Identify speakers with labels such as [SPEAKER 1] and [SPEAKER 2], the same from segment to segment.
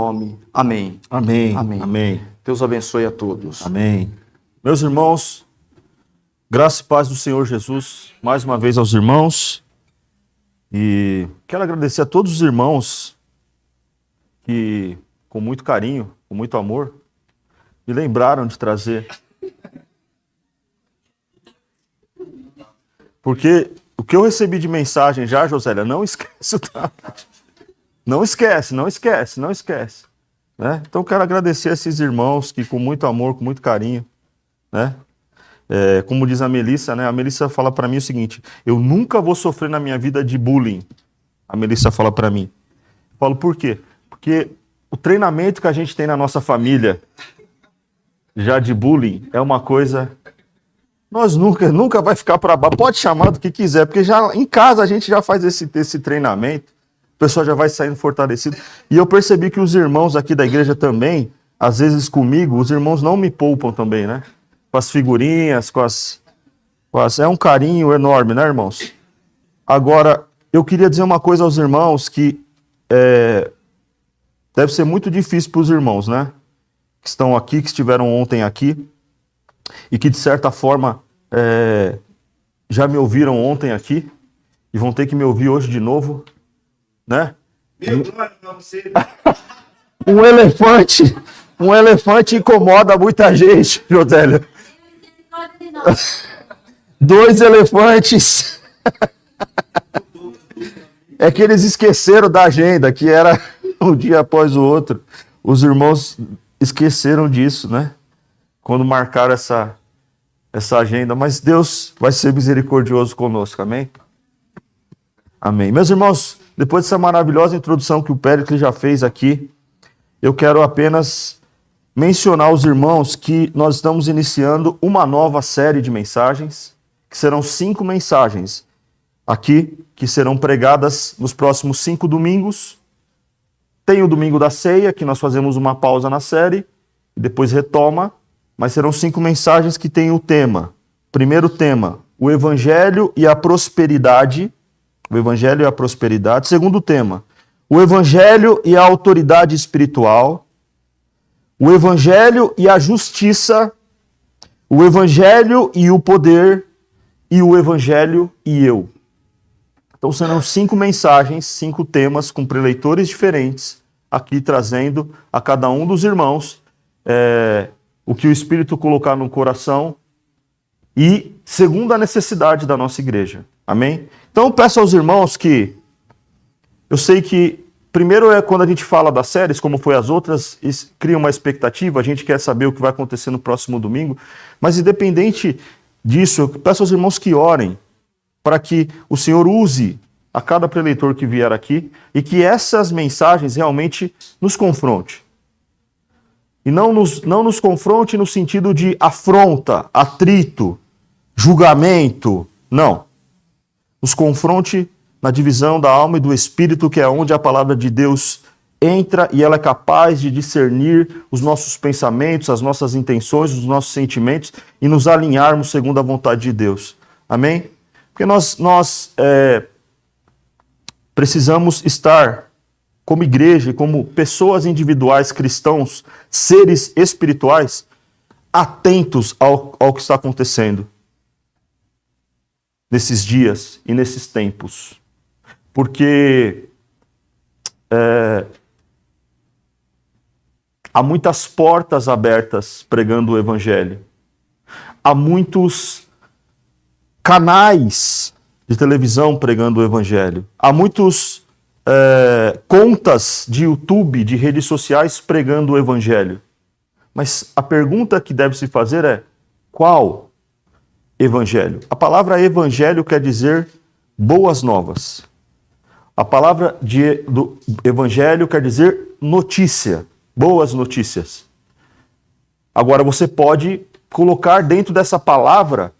[SPEAKER 1] nome. Amém.
[SPEAKER 2] Amém.
[SPEAKER 1] Amém.
[SPEAKER 2] Amém.
[SPEAKER 1] Deus abençoe a todos.
[SPEAKER 2] Amém. Meus irmãos, graça e paz do Senhor Jesus, mais uma vez aos irmãos. E quero agradecer a todos os irmãos que, com muito carinho, com muito amor, me lembraram de trazer. Porque o que eu recebi de mensagem já, Josélia, não esquece, tá? Não esquece. Né? Então quero agradecer a esses irmãos que com muito amor, com muito carinho, né? Como diz a Melissa, né? A Melissa fala para mim o seguinte: eu nunca vou sofrer na minha vida de bullying. A Melissa fala para mim. Eu falo, por quê? Porque o treinamento que a gente tem na nossa família já de bullying é uma coisa... Nós nunca vai ficar para baixo. Pode chamar do que quiser, porque já em casa a gente já faz esse treinamento. O pessoal já vai saindo fortalecido. E eu percebi que os irmãos aqui da igreja também, às vezes comigo, os irmãos não me poupam também, né? Com as figurinhas, é um carinho enorme, né, irmãos? Agora, eu queria dizer uma coisa aos irmãos que deve ser muito difícil para os irmãos, né? Que estão aqui, que estiveram ontem aqui, e que de certa forma já me ouviram ontem aqui, e vão ter que me ouvir hoje de novo, né? Um elefante incomoda muita gente, Josélio. 2 elefantes. É que eles esqueceram da agenda, que era um dia após o outro. Os irmãos esqueceram disso, né? Quando marcaram essa agenda. Mas Deus vai ser misericordioso conosco, amém? Amém. Meus irmãos, depois dessa maravilhosa introdução que o Péricles já fez aqui, eu quero apenas mencionar aos irmãos que nós estamos iniciando uma nova série de mensagens, que serão 5 mensagens aqui, que serão pregadas nos próximos 5 domingos. Tem o domingo da ceia, que nós fazemos uma pausa na série, e depois retoma, mas serão 5 mensagens que têm o tema. Primeiro tema, o Evangelho e a prosperidade. O Evangelho e a prosperidade. Segundo tema, o Evangelho e a autoridade espiritual. O Evangelho e a justiça. O Evangelho e o poder. E o Evangelho e eu. Então serão 5 mensagens, 5 temas com preleitores diferentes, aqui trazendo a cada um dos irmãos o que o Espírito colocar no coração e segundo a necessidade da nossa igreja. Amém? Então eu peço aos irmãos que... Eu sei que primeiro quando a gente fala das séries, como foi as outras, cria uma expectativa, a gente quer saber o que vai acontecer no próximo domingo, mas independente disso, eu peço aos irmãos que orem para que o Senhor use a cada preleitor que vier aqui e que essas mensagens realmente nos confronte. E não nos confronte no sentido de afronta, atrito, julgamento. Não. Nos confronte na divisão da alma e do espírito, que é onde a palavra de Deus entra e ela é capaz de discernir os nossos pensamentos, as nossas intenções, os nossos sentimentos e nos alinharmos segundo a vontade de Deus. Amém? Porque nós precisamos estar como igreja, como pessoas individuais, cristãos, seres espirituais, atentos ao que está acontecendo nesses dias e nesses tempos. Porque há muitas portas abertas pregando o Evangelho. Há muitos canais de televisão pregando o Evangelho. Há muitos contas de YouTube, de redes sociais pregando o Evangelho. Mas a pergunta que deve se fazer é: qual Evangelho? A palavra Evangelho quer dizer boas novas. A palavra do Evangelho quer dizer notícia, boas notícias. Agora você pode colocar dentro dessa palavra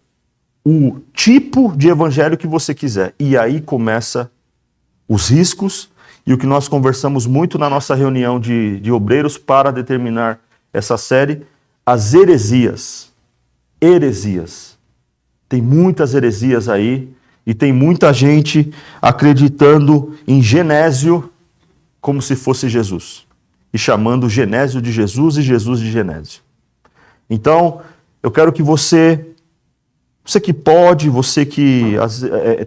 [SPEAKER 2] o tipo de evangelho que você quiser. E aí começa os riscos e o que nós conversamos muito na nossa reunião de obreiros para determinar essa série, as heresias. Heresias. Tem muitas heresias aí e tem muita gente acreditando em Genésio como se fosse Jesus. e chamando Genésio de Jesus e Jesus de Genésio. Então, eu quero que você que pode, você que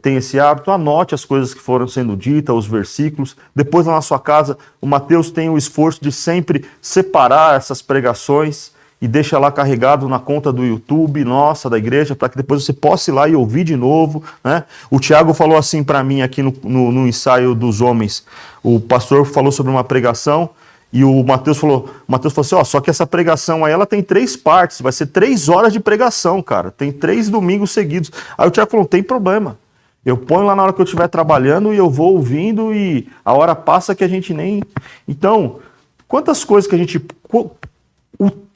[SPEAKER 2] tem esse hábito, anote as coisas que foram sendo ditas, os versículos. Depois lá na sua casa, o Mateus tem o esforço de sempre separar essas pregações e deixa lá carregado na conta do YouTube, nossa, da igreja, para que depois você possa ir lá e ouvir de novo, né? O Tiago falou assim para mim aqui no ensaio dos homens. O pastor falou sobre uma pregação e o Mateus falou assim, ó, só que essa pregação aí, ela tem 3 partes, vai ser 3 horas de pregação, cara. Tem 3 domingos seguidos. Aí o Tiago falou, não tem problema. Eu ponho lá na hora que eu estiver trabalhando e eu vou ouvindo e a hora passa que a gente nem... Então, quantas coisas que a gente...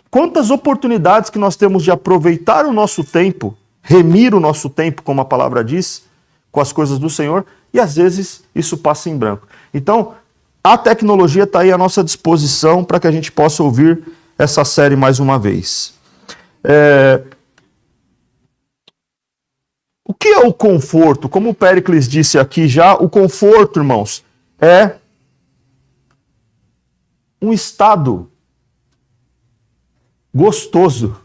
[SPEAKER 2] Quantas oportunidades que nós temos de aproveitar o nosso tempo, remir o nosso tempo, como a palavra diz, com as coisas do Senhor, e às vezes isso passa em branco. Então, a tecnologia está aí à nossa disposição para que a gente possa ouvir essa série mais uma vez. O que é o conforto? Como o Péricles disse aqui já, o conforto, irmãos, é um estado gostoso,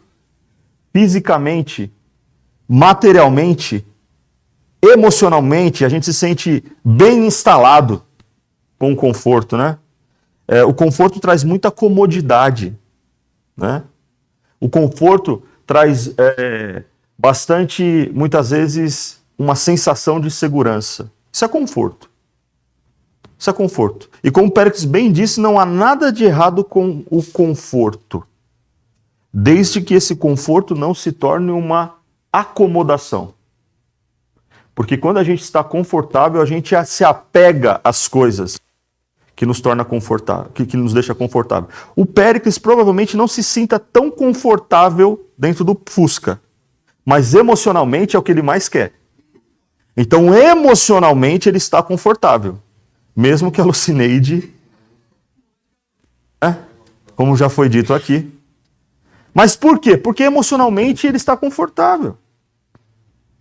[SPEAKER 2] fisicamente, materialmente, emocionalmente, a gente se sente bem instalado com o conforto, né? O conforto traz muita comodidade, né? O conforto traz bastante, muitas vezes, uma sensação de segurança. Isso é conforto. Isso é conforto. E como o Péricles bem disse, não há nada de errado com o conforto, desde que esse conforto não se torne uma acomodação. Porque quando a gente está confortável, a gente se apega às coisas que nos torna confortável, que nos deixa confortável. O Péricles provavelmente não se sinta tão confortável dentro do Fusca, mas emocionalmente é o que ele mais quer. Então, emocionalmente, ele está confortável. Mesmo que a Lucineide, como já foi dito aqui. Mas por quê? Porque emocionalmente ele está confortável.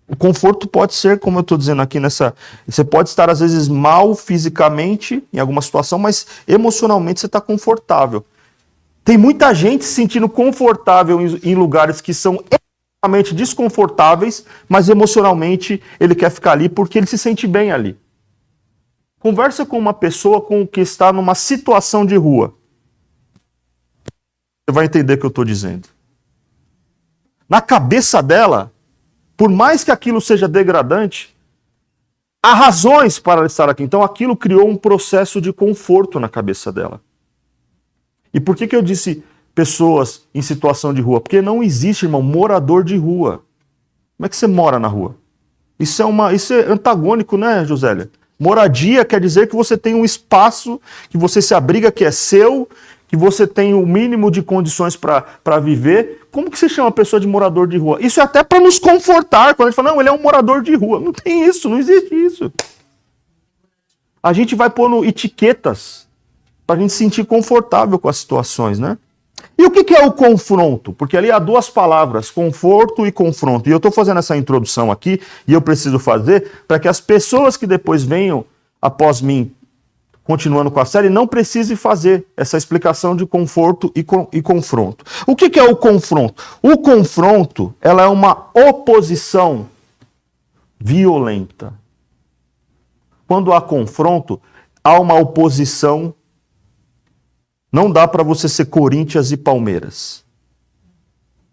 [SPEAKER 2] O conforto pode ser, como eu estou dizendo aqui você pode estar às vezes mal fisicamente em alguma situação, mas emocionalmente você está confortável. Tem muita gente se sentindo confortável em lugares que são emocionalmente desconfortáveis, mas emocionalmente ele quer ficar ali porque ele se sente bem ali. Conversa com uma pessoa que está numa situação de rua. Você vai entender o que eu estou dizendo. Na cabeça dela, por mais que aquilo seja degradante, há razões para ela estar aqui. Então aquilo criou um processo de conforto na cabeça dela. E por que eu disse pessoas em situação de rua? Porque não existe, irmão, morador de rua. Como é que você mora na rua? Isso é antagônico, né, Josélia? Moradia quer dizer que você tem um espaço, que você se abriga, que é seu, que você tem o mínimo de condições para viver. Como que você chama a pessoa de morador de rua? Isso é até para nos confortar. Quando a gente fala, não, ele é um morador de rua. Não tem isso, não existe isso. A gente vai pondo etiquetas para a gente se sentir confortável com as situações, né? E o que é o confronto? Porque ali há 2 palavras, conforto e confronto. E eu estou fazendo essa introdução aqui, e eu preciso fazer para que as pessoas que depois venham após mim, continuando com a série, não precise fazer essa explicação de conforto e confronto. O que é o confronto? O confronto, ela é uma oposição violenta. Quando há confronto, há uma oposição. Não dá para você ser Corinthians e Palmeiras.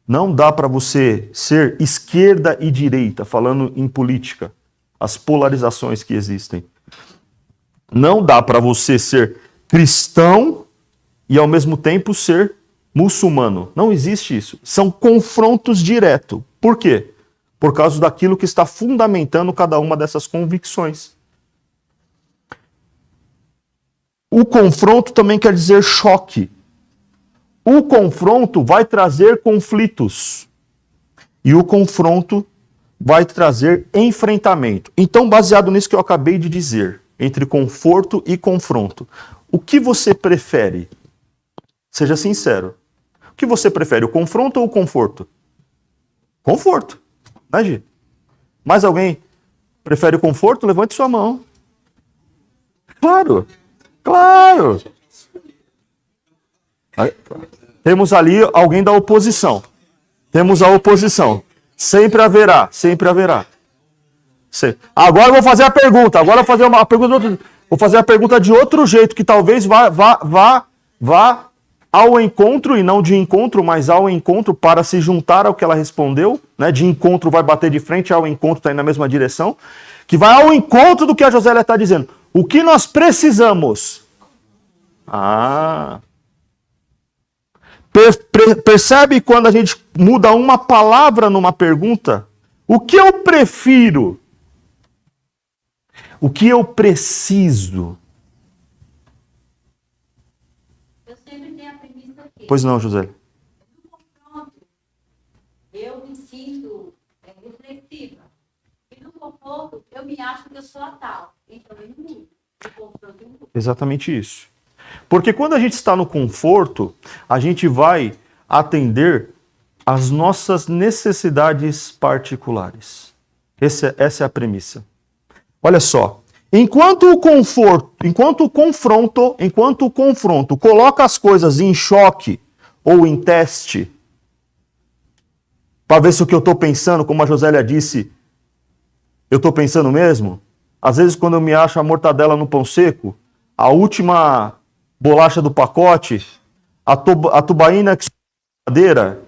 [SPEAKER 2] Não dá para você ser esquerda e direita, falando em política, as polarizações que existem. Não dá para você ser cristão e ao mesmo tempo ser muçulmano. Não existe isso. São confrontos diretos. Por quê? Por causa daquilo que está fundamentando cada uma dessas convicções. O confronto também quer dizer choque. O confronto vai trazer conflitos. E o confronto vai trazer enfrentamento. Então, baseado nisso que eu acabei de dizer, entre conforto e confronto, o que você prefere? Seja sincero. O que você prefere, o confronto ou o conforto? Conforto. Né, Gi? Mais alguém prefere o conforto? Levante sua mão. Claro. Claro. Temos ali alguém da oposição. Temos a oposição. Sempre haverá, sempre haverá. Agora eu vou fazer a pergunta. Agora eu vou fazer uma pergunta. Vou fazer a pergunta de outro jeito, que talvez vá ao encontro, e não de encontro, mas ao encontro para se juntar ao que ela respondeu. Né? De encontro vai bater de frente, ao encontro está indo na mesma direção. Que vai ao encontro do que a Josélia está dizendo. O que nós precisamos? Percebe quando a gente muda uma palavra numa pergunta? O que eu prefiro? O que eu preciso?
[SPEAKER 3] Eu sempre tenho a premissa aqui.
[SPEAKER 2] Pois não, José.
[SPEAKER 3] No confronto, eu me sinto reflexiva. E no conforto, eu me acho que eu sou a tal. Então eu não mudo. No confronto, eu mudo.
[SPEAKER 2] Exatamente isso. Porque quando a gente está no conforto, a gente vai atender às nossas necessidades particulares. Essa é a premissa. Olha só, enquanto o confronto coloca as coisas em choque ou em teste, para ver se o que eu estou pensando, como a Josélia disse, eu estou pensando mesmo. Às vezes, quando eu me acho a mortadela no pão seco, a última bolacha do pacote, a tubaína que madeira,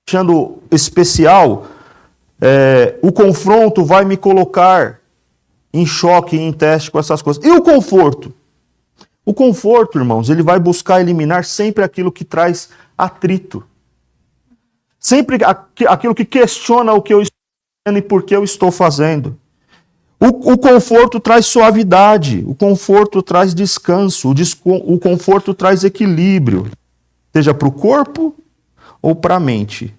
[SPEAKER 2] achando especial, o confronto vai me colocar em choque, em teste com essas coisas. E o conforto? O conforto, irmãos, ele vai buscar eliminar sempre aquilo que traz atrito. Sempre aquilo que questiona o que eu estou fazendo e por que eu estou fazendo. O conforto traz suavidade, o conforto traz descanso, o conforto traz equilíbrio, seja para o corpo ou para a mente.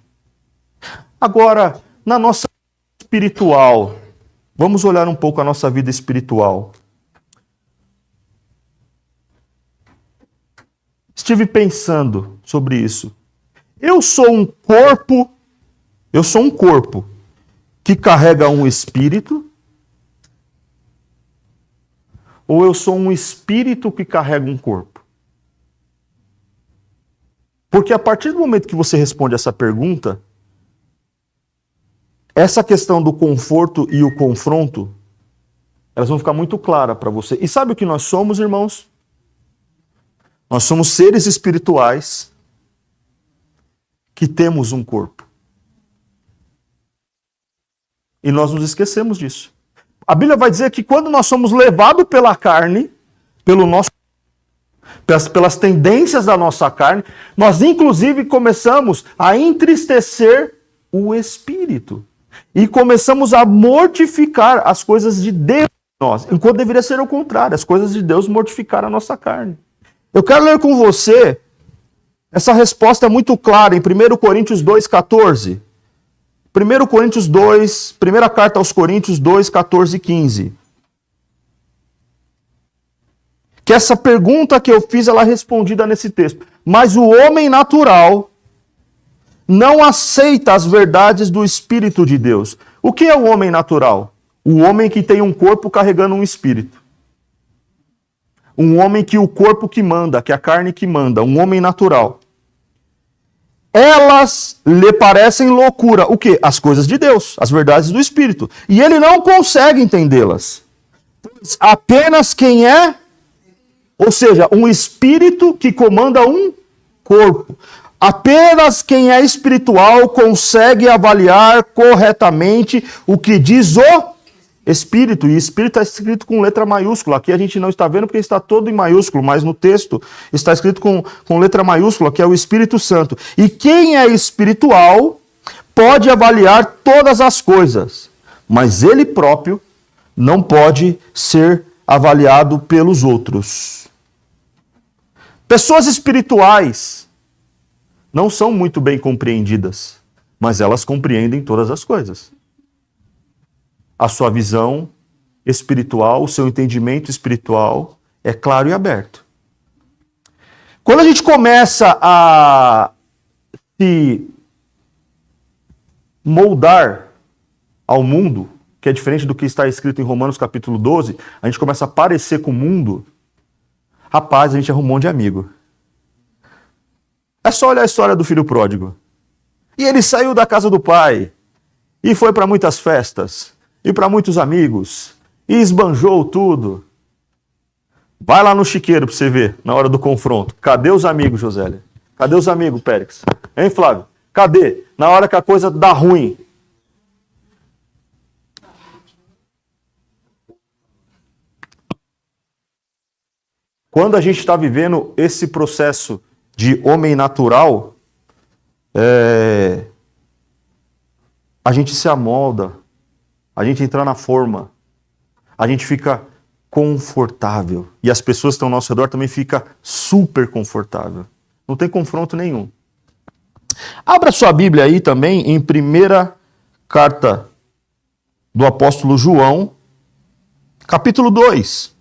[SPEAKER 2] Agora, na nossa vida espiritual, vamos olhar um pouco a nossa vida espiritual. Estive pensando sobre isso. Eu sou um corpo que carrega um espírito, ou eu sou um espírito que carrega um corpo? Porque a partir do momento que você responde essa pergunta, essa questão do conforto e o confronto, elas vão ficar muito claras para você. E sabe o que nós somos, irmãos? Nós somos seres espirituais que temos um corpo. E nós nos esquecemos disso. A Bíblia vai dizer que quando nós somos levados pela carne, pelas tendências da nossa carne, nós inclusive começamos a entristecer o espírito. E começamos a mortificar as coisas de Deus em nós, enquanto deveria ser o contrário, as coisas de Deus mortificaram a nossa carne. Eu quero ler com você, essa resposta é muito clara em 1 Coríntios 2,14. 1 Coríntios 2, primeira carta aos Coríntios 2, 14 e 15. Que essa pergunta que eu fiz, ela é respondida nesse texto. Mas o homem natural não aceita as verdades do Espírito de Deus. O que é o homem natural? O homem que tem um corpo carregando um espírito. Um homem que o corpo que manda, que a carne que manda. Um homem natural. Elas lhe parecem loucura. O quê? As coisas de Deus, as verdades do Espírito. E ele não consegue entendê-las. Apenas quem é, ou seja, um espírito que comanda um corpo. Apenas quem é espiritual consegue avaliar corretamente o que diz o Espírito. E Espírito está escrito com letra maiúscula. Aqui a gente não está vendo porque está todo em maiúsculo, mas no texto está escrito com letra maiúscula, que é o Espírito Santo. E quem é espiritual pode avaliar todas as coisas, mas ele próprio não pode ser avaliado pelos outros. Pessoas espirituais não são muito bem compreendidas, mas elas compreendem todas as coisas. A sua visão espiritual, o seu entendimento espiritual é claro e aberto. Quando a gente começa a se moldar ao mundo, que é diferente do que está escrito em Romanos capítulo 12, a gente começa a parecer com o mundo, rapaz, a gente arruma um monte de amigo. É só olhar a história do filho pródigo. E ele saiu da casa do pai, e foi para muitas festas, e para muitos amigos, e esbanjou tudo. Vai lá no chiqueiro para você ver, na hora do confronto. Cadê os amigos, Josélia? Cadê os amigos, Périx? Hein, Flávio? Cadê? Na hora que a coisa dá ruim. Quando a gente está vivendo esse processo de homem natural, a gente se amolda, a gente entra na forma, a gente fica confortável. E as pessoas que estão ao nosso redor também ficam super confortável. Não tem confronto nenhum. Abra sua Bíblia aí também em primeira carta do apóstolo João, capítulo 2,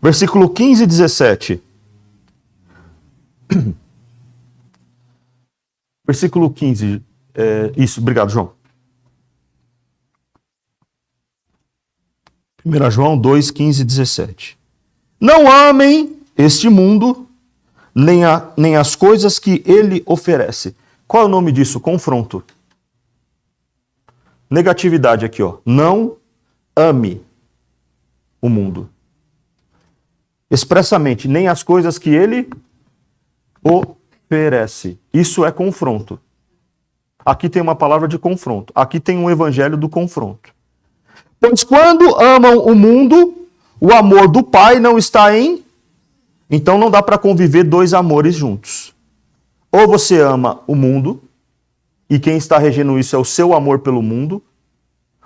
[SPEAKER 2] versículo 15 e 17. Versículo 15. Isso, obrigado, João. 1 João 2, 15 e 17. Não amem este mundo, nem as coisas que ele oferece. Qual é o nome disso? Confronto. Negatividade aqui, ó. Não ame o mundo. Expressamente, nem as coisas que ele oferece. Isso é confronto. Aqui tem uma palavra de confronto. Aqui tem um evangelho do confronto. Pois quando amam o mundo, o amor do Pai não está em... Então não dá para conviver dois amores juntos. Ou você ama o mundo, e quem está regendo isso é o seu amor pelo mundo,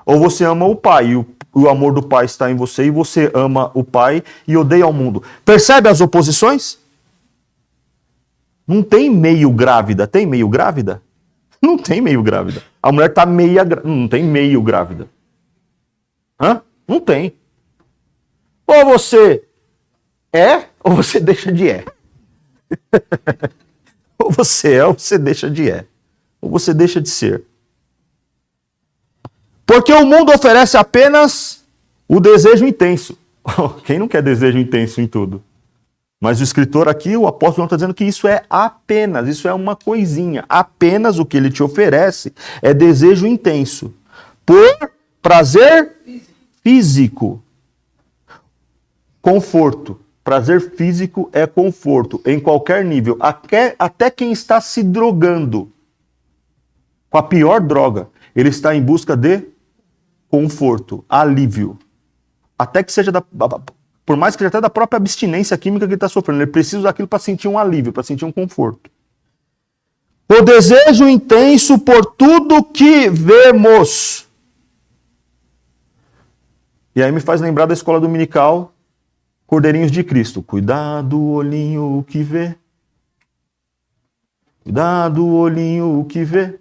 [SPEAKER 2] ou você ama o Pai, e o amor do Pai está em você, e você ama o Pai e odeia o mundo. Percebe as oposições? Não tem meio grávida. Tem meio grávida? Não tem meio grávida. A mulher está meia grávida. Não tem meio grávida. Hã? Não tem. Ou você é, ou você deixa de é. Ou você é, ou você deixa de é. Ou você deixa de ser. Porque o mundo oferece apenas o desejo intenso. Quem não quer desejo intenso em tudo? Mas o escritor aqui, o apóstolo, está dizendo que isso é apenas, isso é uma coisinha. Apenas o que ele te oferece é desejo intenso. Por prazer físico. Conforto. Prazer físico é conforto, em qualquer nível. Até quem está se drogando com a pior droga, ele está em busca de conforto, alívio. Até que seja por mais que seja até da própria abstinência química que ele está sofrendo. Ele precisa daquilo para sentir um alívio, para sentir um conforto. O desejo intenso por tudo que vemos. E aí me faz lembrar da escola dominical Cordeirinhos de Cristo. Cuidado, olhinho, o que vê. Cuidado, olhinho, o que vê.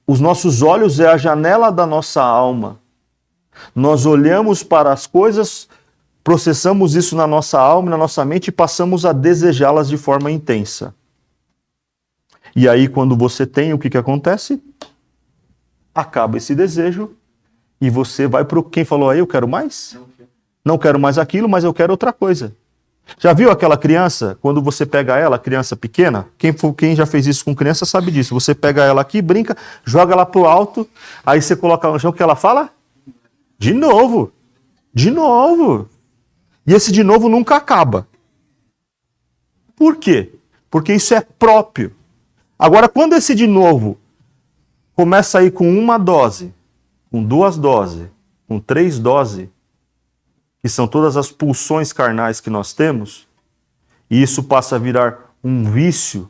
[SPEAKER 2] Os nossos olhos é a janela da nossa alma. Nós olhamos para as coisas, processamos isso na nossa alma, na nossa mente e passamos a desejá-las de forma intensa. E aí, quando você tem, o que acontece? Acaba esse desejo e você vai para quem falou aí, eu quero mais? Não quero mais aquilo, mas eu quero outra coisa. Já viu aquela criança, quando você pega ela, criança pequena? Quem já fez isso com criança sabe disso. Você pega ela aqui, brinca, joga ela pro alto, aí você coloca no chão, o que ela fala? De novo. De novo. E esse de novo nunca acaba. Por quê? Porque isso é próprio. Agora, quando esse de novo começa a ir com uma dose, com 2 doses, com 3 doses, que são todas as pulsões carnais que nós temos, e isso passa a virar um vício,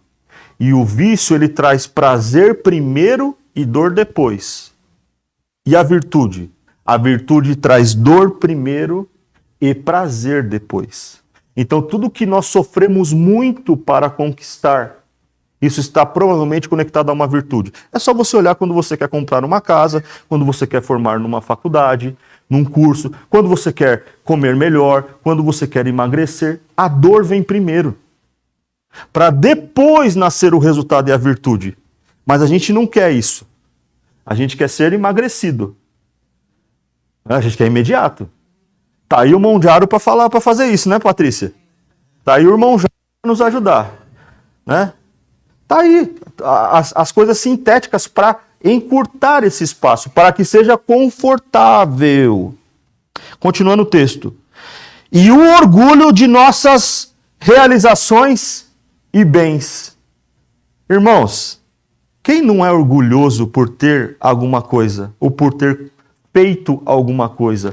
[SPEAKER 2] e o vício ele traz prazer primeiro e dor depois. E a virtude? A virtude traz dor primeiro e prazer depois. Então tudo que nós sofremos muito para conquistar, isso está provavelmente conectado a uma virtude. É só você olhar quando você quer comprar uma casa, quando você quer formar numa faculdade, num curso, quando você quer comer melhor, quando você quer emagrecer, a dor vem primeiro. Para depois nascer o resultado e a virtude. Mas a gente não quer isso. A gente quer ser emagrecido. A gente quer imediato. Tá aí o irmão Jaro para falar, para fazer isso, né, Patrícia? Tá aí o irmão Jaro para nos ajudar, né? Tá aí as coisas sintéticas para encurtar esse espaço, para que seja confortável. Continuando o texto. E o orgulho de nossas realizações e bens. Irmãos, quem não é orgulhoso por ter alguma coisa, ou por ter feito alguma coisa?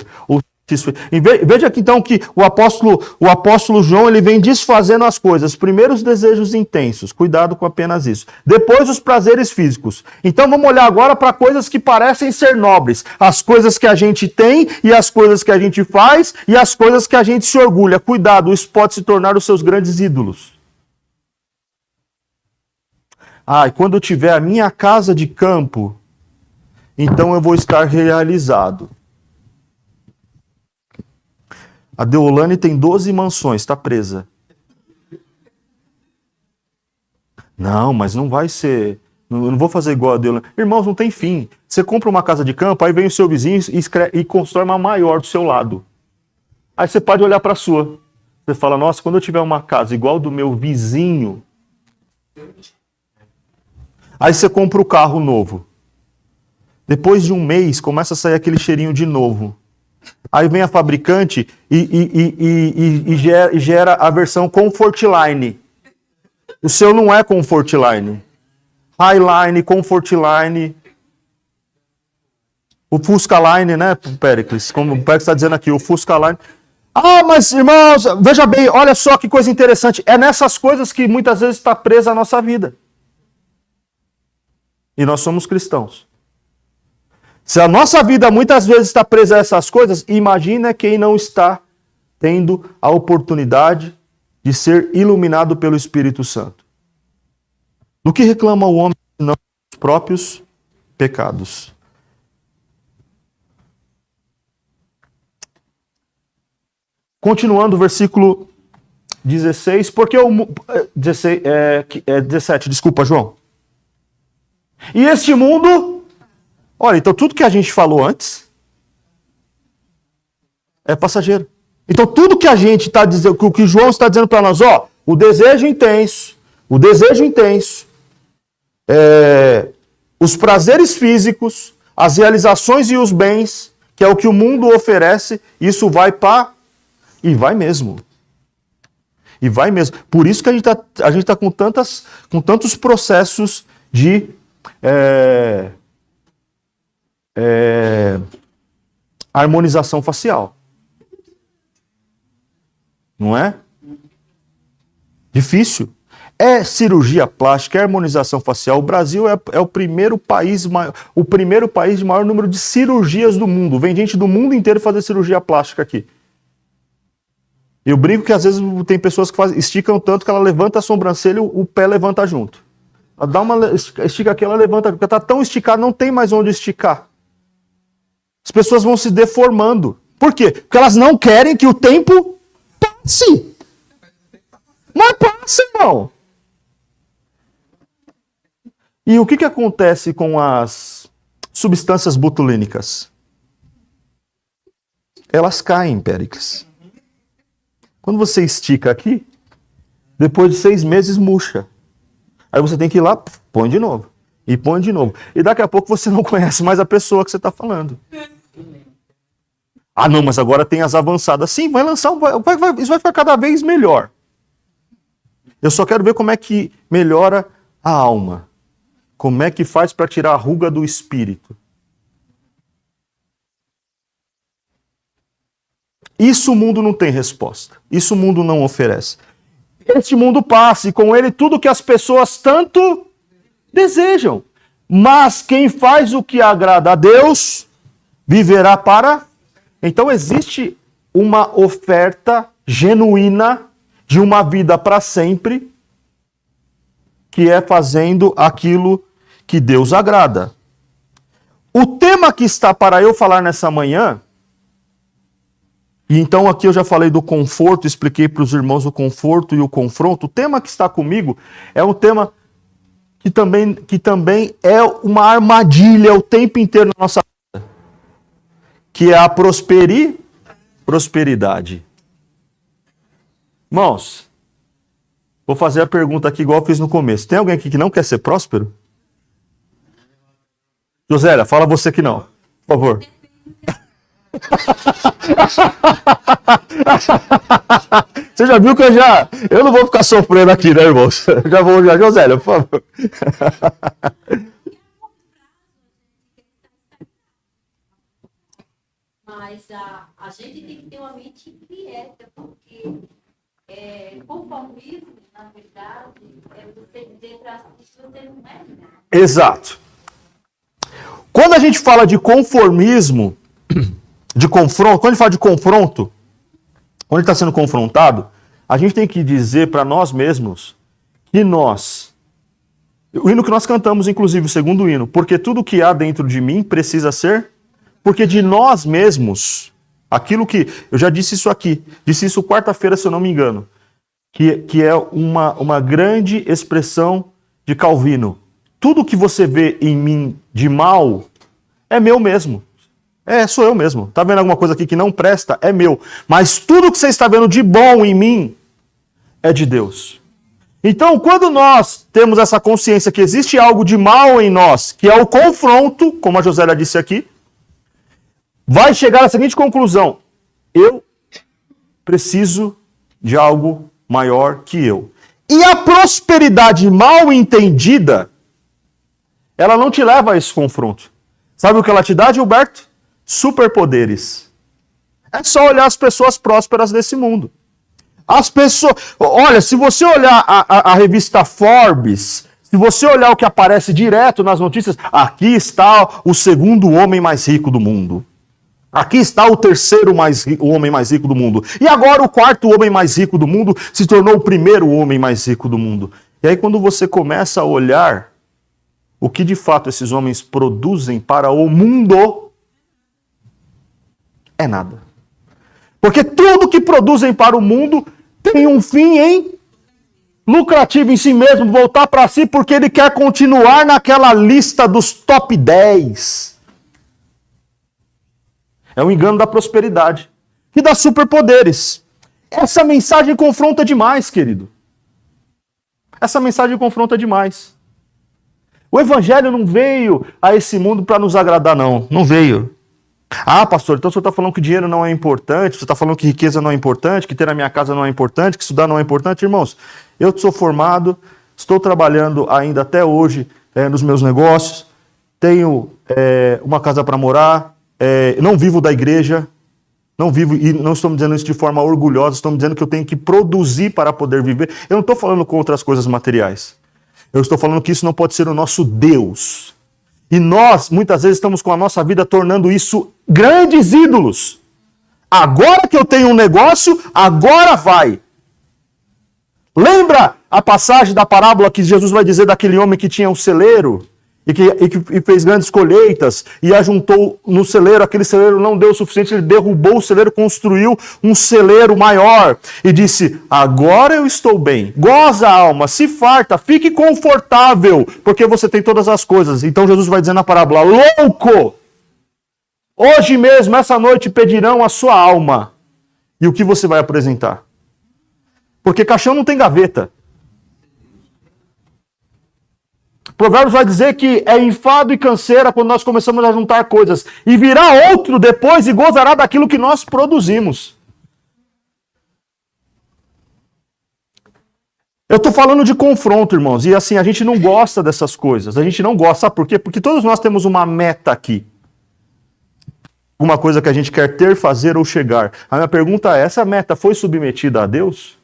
[SPEAKER 2] Veja aqui então que o apóstolo João ele vem desfazendo as coisas. Primeiro os desejos intensos, cuidado com apenas isso. Depois os prazeres físicos. Então vamos olhar agora para coisas que parecem ser nobres. As coisas que a gente tem e as coisas que a gente faz e as coisas que a gente se orgulha. Cuidado, isso pode se tornar os seus grandes ídolos. E quando eu tiver a minha casa de campo, então eu vou estar realizado. A Deolane tem 12 mansões, está presa. Não, mas não vai ser... Eu não vou fazer igual a Deolane. Irmãos, não tem fim. Você compra uma casa de campo, aí vem o seu vizinho e constrói uma maior do seu lado. Aí você pode olhar para a sua. Você fala, nossa, quando eu tiver uma casa igual do meu vizinho... Aí você compra o carro novo. Depois de um mês, começa a sair aquele cheirinho de novo. Aí vem a fabricante e gera a versão Comfortline. O seu não é Comfortline. Highline, Comfortline. O Fuscaline, né, Péricles? Como o Péricles está dizendo aqui, o Fuscaline. Mas irmãos, veja bem, olha só que coisa interessante. É nessas coisas que muitas vezes está presa a nossa vida. E nós somos cristãos. Se a nossa vida muitas vezes está presa a essas coisas, imagina quem não está tendo a oportunidade de ser iluminado pelo Espírito Santo. Do que reclama o homem senão dos próprios pecados? Continuando o versículo 16, porque o 17, desculpa, João. E este mundo, olha, então tudo que a gente falou antes é passageiro. Então tudo que a gente está dizendo, o que João está dizendo para nós, o desejo intenso, os prazeres físicos, as realizações e os bens, que é o que o mundo oferece, isso vai para... E vai mesmo. E vai mesmo. Por isso que a gente está com tantos processos de harmonização facial. Não é? Difícil. É cirurgia plástica, é harmonização facial. O Brasil é o primeiro país de maior número de cirurgias do mundo. Vem gente do mundo inteiro fazer cirurgia plástica aqui. Eu brinco que às vezes tem pessoas que esticam tanto que ela levanta a sobrancelha e o pé levanta junto. Ela dá estica aqui, ela levanta, porque está tão esticado, não tem mais onde esticar. As pessoas vão se deformando. Por quê? Porque elas não querem que o tempo passe. Mas passa, irmão. E o que acontece com as substâncias botulínicas? Elas caem, Péricles. Quando você estica aqui, depois de 6 meses murcha. Aí você tem que ir lá, põe de novo. E põe de novo. E daqui a pouco você não conhece mais a pessoa que você está falando. Não, mas agora tem as avançadas. Sim, vai lançar, isso vai ficar cada vez melhor. Eu só quero ver como é que melhora a alma. Como é que faz para tirar a ruga do espírito. Isso o mundo não tem resposta. Isso o mundo não oferece. Este mundo passa e com ele tudo que as pessoas tanto desejam. Mas quem faz o que agrada a Deus, viverá para... Então existe uma oferta genuína de uma vida para sempre, que é fazendo aquilo que Deus agrada. O tema que está para eu falar nessa manhã... E então aqui eu já falei do conforto, expliquei para os irmãos o conforto e o confronto. O tema que está comigo é um tema que também é uma armadilha o tempo inteiro na nossa vida. Que é a prosperidade. prosperidade. Irmãos, vou fazer a pergunta aqui igual eu fiz no começo. Tem alguém aqui que não quer ser próspero? Josélia, fala você que não, por favor. Você já viu que eu não vou ficar sofrendo aqui, né, irmãos? Josélia, por favor.
[SPEAKER 3] Mas a gente tem que ter uma mente inquieta, porque conformismo, na verdade, é você dizer para si que você não é nada.
[SPEAKER 2] Exato. Quando a gente fala de conformismo, de confronto, quando a gente fala de confronto, quando a gente está sendo confrontado, a gente tem que dizer para nós mesmos que o hino que nós cantamos, inclusive, o segundo hino, porque tudo que há dentro de mim precisa ser, porque de nós mesmos, aquilo que, eu já disse isso aqui, disse isso quarta-feira, se eu não me engano, que é uma grande expressão de Calvino. Tudo que você vê em mim de mal é meu mesmo. Sou eu mesmo. Tá vendo alguma coisa aqui que não presta? É meu. Mas tudo que você está vendo de bom em mim é de Deus. Então, quando nós temos essa consciência que existe algo de mal em nós, que é o confronto, como a Josélia disse aqui, vai chegar à seguinte conclusão: eu preciso de algo maior que eu. E a prosperidade mal entendida, ela não te leva a esse confronto. Sabe o que ela te dá, Gilberto? Superpoderes. É só olhar as pessoas prósperas desse mundo. As pessoas... Olha, se você olhar a revista Forbes, se você olhar o que aparece direto nas notícias, aqui está o segundo homem mais rico do mundo. Aqui está o terceiro homem mais rico do mundo. E agora o quarto homem mais rico do mundo se tornou o primeiro homem mais rico do mundo. E aí quando você começa a olhar o que de fato esses homens produzem para o mundo, é nada. Porque tudo que produzem para o mundo tem um fim em lucrativo em si mesmo, voltar para si, porque ele quer continuar naquela lista dos top 10. É o engano da prosperidade e das superpoderes. Essa mensagem confronta demais, querido. Essa mensagem confronta demais. O evangelho não veio a esse mundo para nos agradar, não. Não veio. Ah, pastor, então o senhor está falando que dinheiro não é importante, você está falando que riqueza não é importante, que ter na minha casa não é importante, que estudar não é importante. Irmãos, eu sou formado, estou trabalhando ainda até hoje nos meus negócios, tenho uma casa para morar, não vivo da igreja, não vivo, e não estou me dizendo isso de forma orgulhosa, estou me dizendo que eu tenho que produzir para poder viver. Eu não estou falando com outras coisas materiais. Eu estou falando que isso não pode ser o nosso Deus. E nós, muitas vezes, estamos com a nossa vida tornando isso grandes ídolos. Agora que eu tenho um negócio, agora vai. Lembra a passagem da parábola que Jesus vai dizer daquele homem que tinha um celeiro e que fez grandes colheitas e ajuntou no celeiro, aquele celeiro não deu o suficiente, ele derrubou o celeiro, construiu um celeiro maior e disse: agora eu estou bem, goza a alma, se farta, fique confortável, porque você tem todas as coisas. Então Jesus vai dizer na parábola: louco, hoje mesmo, essa noite pedirão a sua alma. E o que você vai apresentar? Porque caixão não tem gaveta. Provérbios vai dizer que é enfado e canseira quando nós começamos a juntar coisas. E virá outro depois e gozará daquilo que nós produzimos. Eu estou falando de confronto, irmãos. E assim, a gente não gosta dessas coisas. A gente não gosta. Sabe por quê? Porque todos nós temos uma meta aqui. Uma coisa que a gente quer ter, fazer ou chegar. A minha pergunta é: essa meta foi submetida a Deus?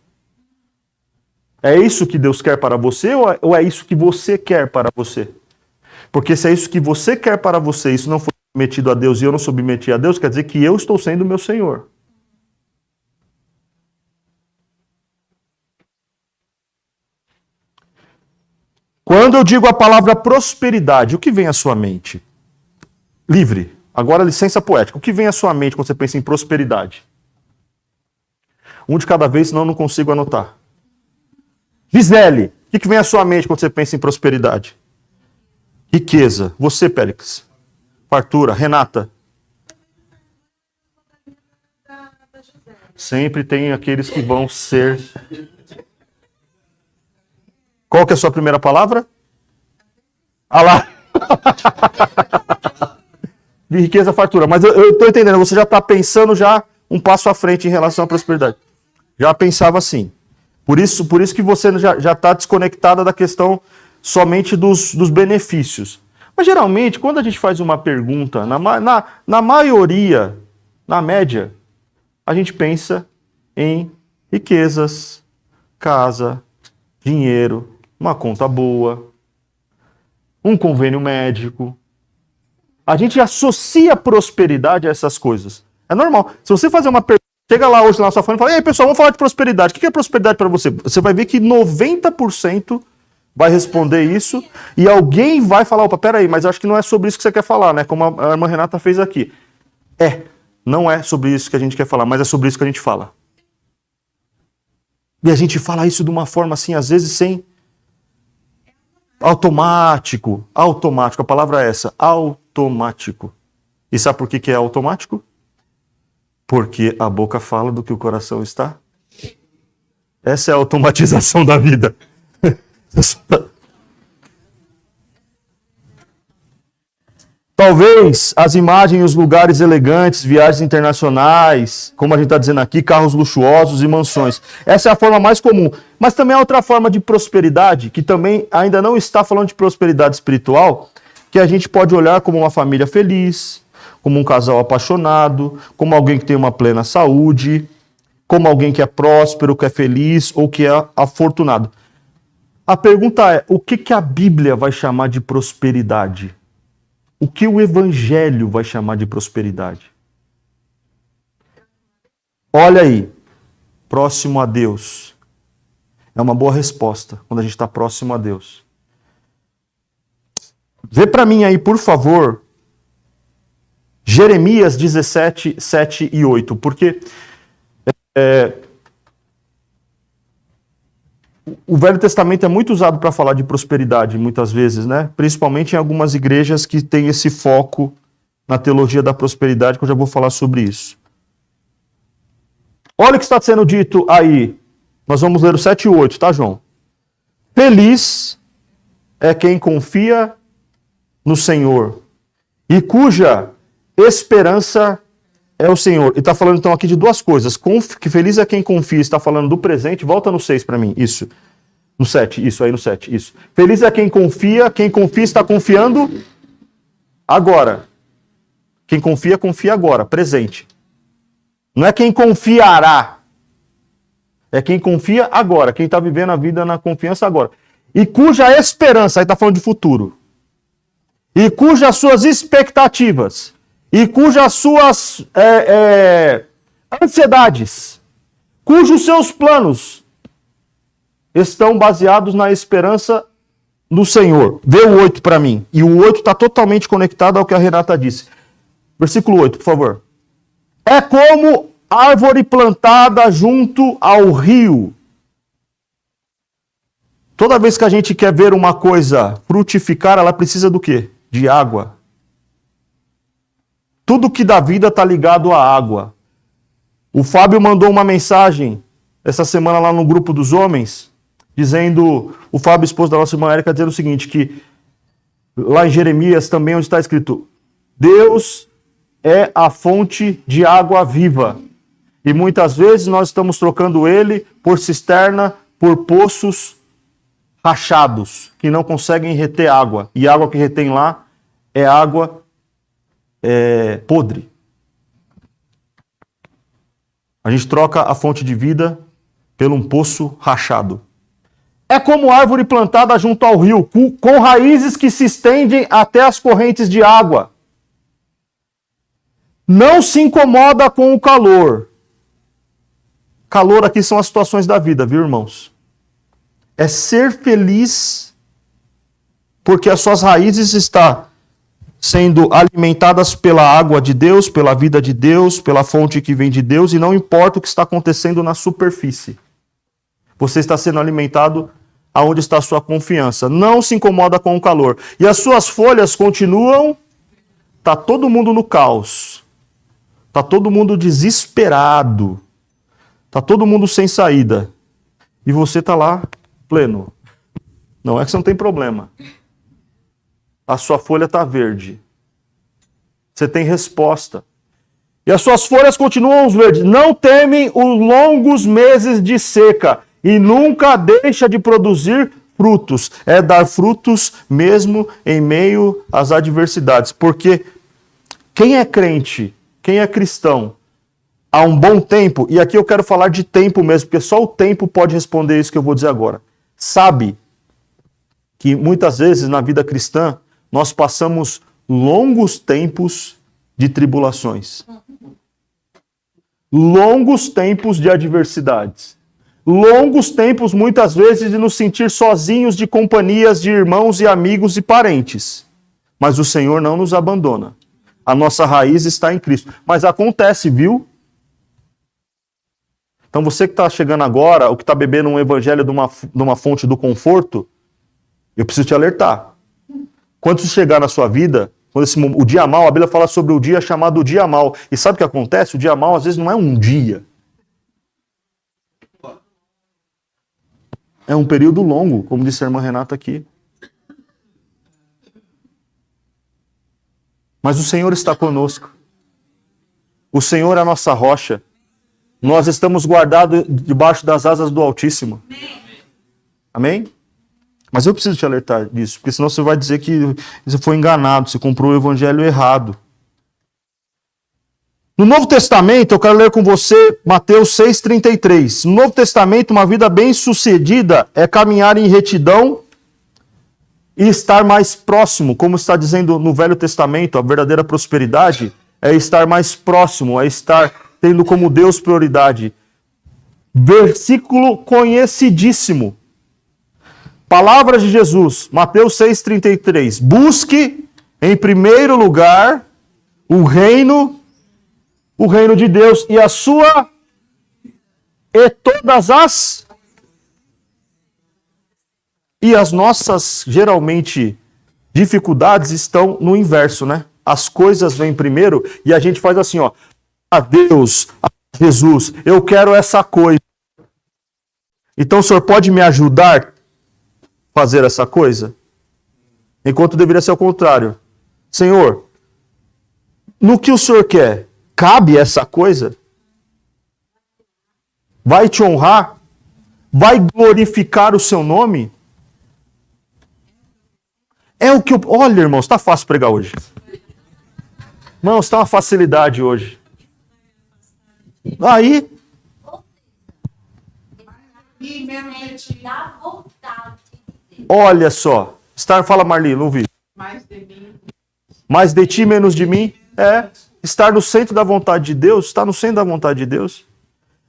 [SPEAKER 2] É isso que Deus quer para você ou é isso que você quer para você? Porque se é isso que você quer para você, isso não foi submetido a Deus e eu não submeti a Deus, quer dizer que eu estou sendo o meu Senhor. Quando eu digo a palavra prosperidade, o que vem à sua mente? Livre. Agora, licença poética. O que vem à sua mente quando você pensa em prosperidade? Um de cada vez, senão eu não consigo anotar. Gisele, o que vem à sua mente quando você pensa em prosperidade? Riqueza. Você, Périx. Fartura. Renata. Sempre tem aqueles que vão ser... Qual que é a sua primeira palavra? Ah lá. De riqueza, fartura. Mas eu estou entendendo, você já está pensando já um passo à frente em relação à prosperidade. Já pensava assim. Por isso que você já está desconectada da questão somente dos benefícios. Mas geralmente, quando a gente faz uma pergunta, na maioria, na média, a gente pensa em riquezas, casa, dinheiro, uma conta boa, um convênio médico. A gente associa prosperidade a essas coisas. É normal. Se você fazer uma pergunta, chega lá hoje na sua família e fala: "E aí, pessoal, vamos falar de prosperidade. O que é prosperidade para você?" Você vai ver que 90% vai responder isso e alguém vai falar: "Opa, peraí, mas eu acho que não é sobre isso que você quer falar, né?" Como a irmã Renata fez aqui. Não é sobre isso que a gente quer falar, mas é sobre isso que a gente fala. E a gente fala isso de uma forma assim, às vezes sem... Automático, a palavra é essa, automático. E sabe por que é automático? Porque a boca fala do que o coração está. Essa é a automatização da vida. Talvez as imagens, os lugares elegantes, viagens internacionais, como a gente está dizendo aqui, carros luxuosos e mansões. Essa é a forma mais comum. Mas também há outra forma de prosperidade, que também ainda não está falando de prosperidade espiritual, que a gente pode olhar como uma família feliz, como um casal apaixonado, como alguém que tem uma plena saúde, como alguém que é próspero, que é feliz ou que é afortunado. A pergunta é, o que a Bíblia vai chamar de prosperidade? O que o Evangelho vai chamar de prosperidade? Olha aí, próximo a Deus. É uma boa resposta quando a gente está próximo a Deus. Vê para mim aí, por favor, Jeremias 17, 7 e 8, porque o Velho Testamento é muito usado para falar de prosperidade, muitas vezes, né? Principalmente em algumas igrejas que têm esse foco na teologia da prosperidade, que eu já vou falar sobre isso. Olha o que está sendo dito aí. Nós vamos ler o 7 e 8, tá, João? Feliz é quem confia no Senhor e cuja esperança é o Senhor. E está falando então aqui de duas coisas. Que feliz é quem confia, está falando do presente. Volta no 6 para mim, isso. No 7, isso, aí no 7, isso. Feliz é quem confia está confiando agora. Quem confia, confia agora, presente. Não é quem confiará. É quem confia agora, quem está vivendo a vida na confiança agora. E cuja esperança, aí está falando de futuro. E cujas suas expectativas, e cujas suas ansiedades, cujos seus planos estão baseados na esperança no Senhor. Vê o 8 para mim. E o 8 está totalmente conectado ao que a Renata disse. Versículo 8, por favor. É como árvore plantada junto ao rio. Toda vez que a gente quer ver uma coisa frutificar, ela precisa do quê? De água. Tudo que dá vida está ligado à água. O Fábio mandou uma mensagem essa semana lá no grupo dos homens, dizendo, o Fábio, esposo da nossa irmã Érica, dizendo o seguinte, que lá em Jeremias também onde está escrito, Deus é a fonte de água viva. E muitas vezes nós estamos trocando ele por cisterna, por poços rachados, que não conseguem reter água. E a água que retém lá é água podre. A gente troca a fonte de vida por um poço rachado. É como árvore plantada junto ao rio, com raízes que se estendem até as correntes de água. Não se incomoda com o calor. Calor aqui são as situações da vida, viu, irmãos? É ser feliz porque as suas raízes estão sendo alimentadas pela água de Deus, pela vida de Deus, pela fonte que vem de Deus, e não importa o que está acontecendo na superfície. Você está sendo alimentado aonde está a sua confiança. Não se incomoda com o calor. E as suas folhas continuam... Está todo mundo no caos. Está todo mundo desesperado. Tá todo mundo sem saída. E você tá lá pleno. Não é que você não tem problema. A sua folha está verde. Você tem resposta. E as suas folhas continuam verdes. Não temem os longos meses de seca. E nunca deixa de produzir frutos. É dar frutos mesmo em meio às adversidades. Porque quem é crente, quem é cristão, há um bom tempo, e aqui eu quero falar de tempo mesmo, porque só o tempo pode responder isso que eu vou dizer agora. Sabe que muitas vezes na vida cristã nós passamos longos tempos de tribulações. Longos tempos de adversidades. Longos tempos, muitas vezes, de nos sentir sozinhos de companhias de irmãos e amigos e parentes. Mas o Senhor não nos abandona. A nossa raiz está em Cristo. Mas acontece, viu? Então você que está chegando agora, ou que está bebendo um evangelho de uma fonte do conforto, eu preciso te alertar. Quando isso chegar na sua vida, quando o dia mal, a Bíblia fala sobre o dia chamado dia mal. E sabe o que acontece? O dia mal às vezes não é um dia. É um período longo, como disse a irmã Renata aqui. Mas o Senhor está conosco. O Senhor é a nossa rocha. Nós estamos guardados debaixo das asas do Altíssimo. Amém? Mas eu preciso te alertar disso, porque senão você vai dizer que você foi enganado, você comprou o evangelho errado. No Novo Testamento, eu quero ler com você Mateus 6,33. No Novo Testamento, uma vida bem-sucedida é caminhar em retidão e estar mais próximo, como está dizendo no Velho Testamento, a verdadeira prosperidade é estar mais próximo, é estar tendo como Deus prioridade. Versículo conhecidíssimo. Palavras de Jesus, Mateus 6,33. Busque em primeiro lugar o reino de Deus e a sua e todas as e as nossas, geralmente, dificuldades estão no inverso, né? As coisas vêm primeiro e a gente faz assim, ó. A Deus, a Jesus, eu quero essa coisa. Então o Senhor pode me ajudar a fazer essa coisa? Enquanto deveria ser o contrário. Senhor, no que o Senhor quer, cabe essa coisa? Vai te honrar? Vai glorificar o seu nome? É o que eu... Olha, irmãos, está fácil pregar hoje. Irmãos, está uma facilidade hoje. Aí... Olha só. Fala, Marli, não vi. Mais de ti, menos de mim. É. Estar no centro da vontade de Deus. Estar no centro da vontade de Deus.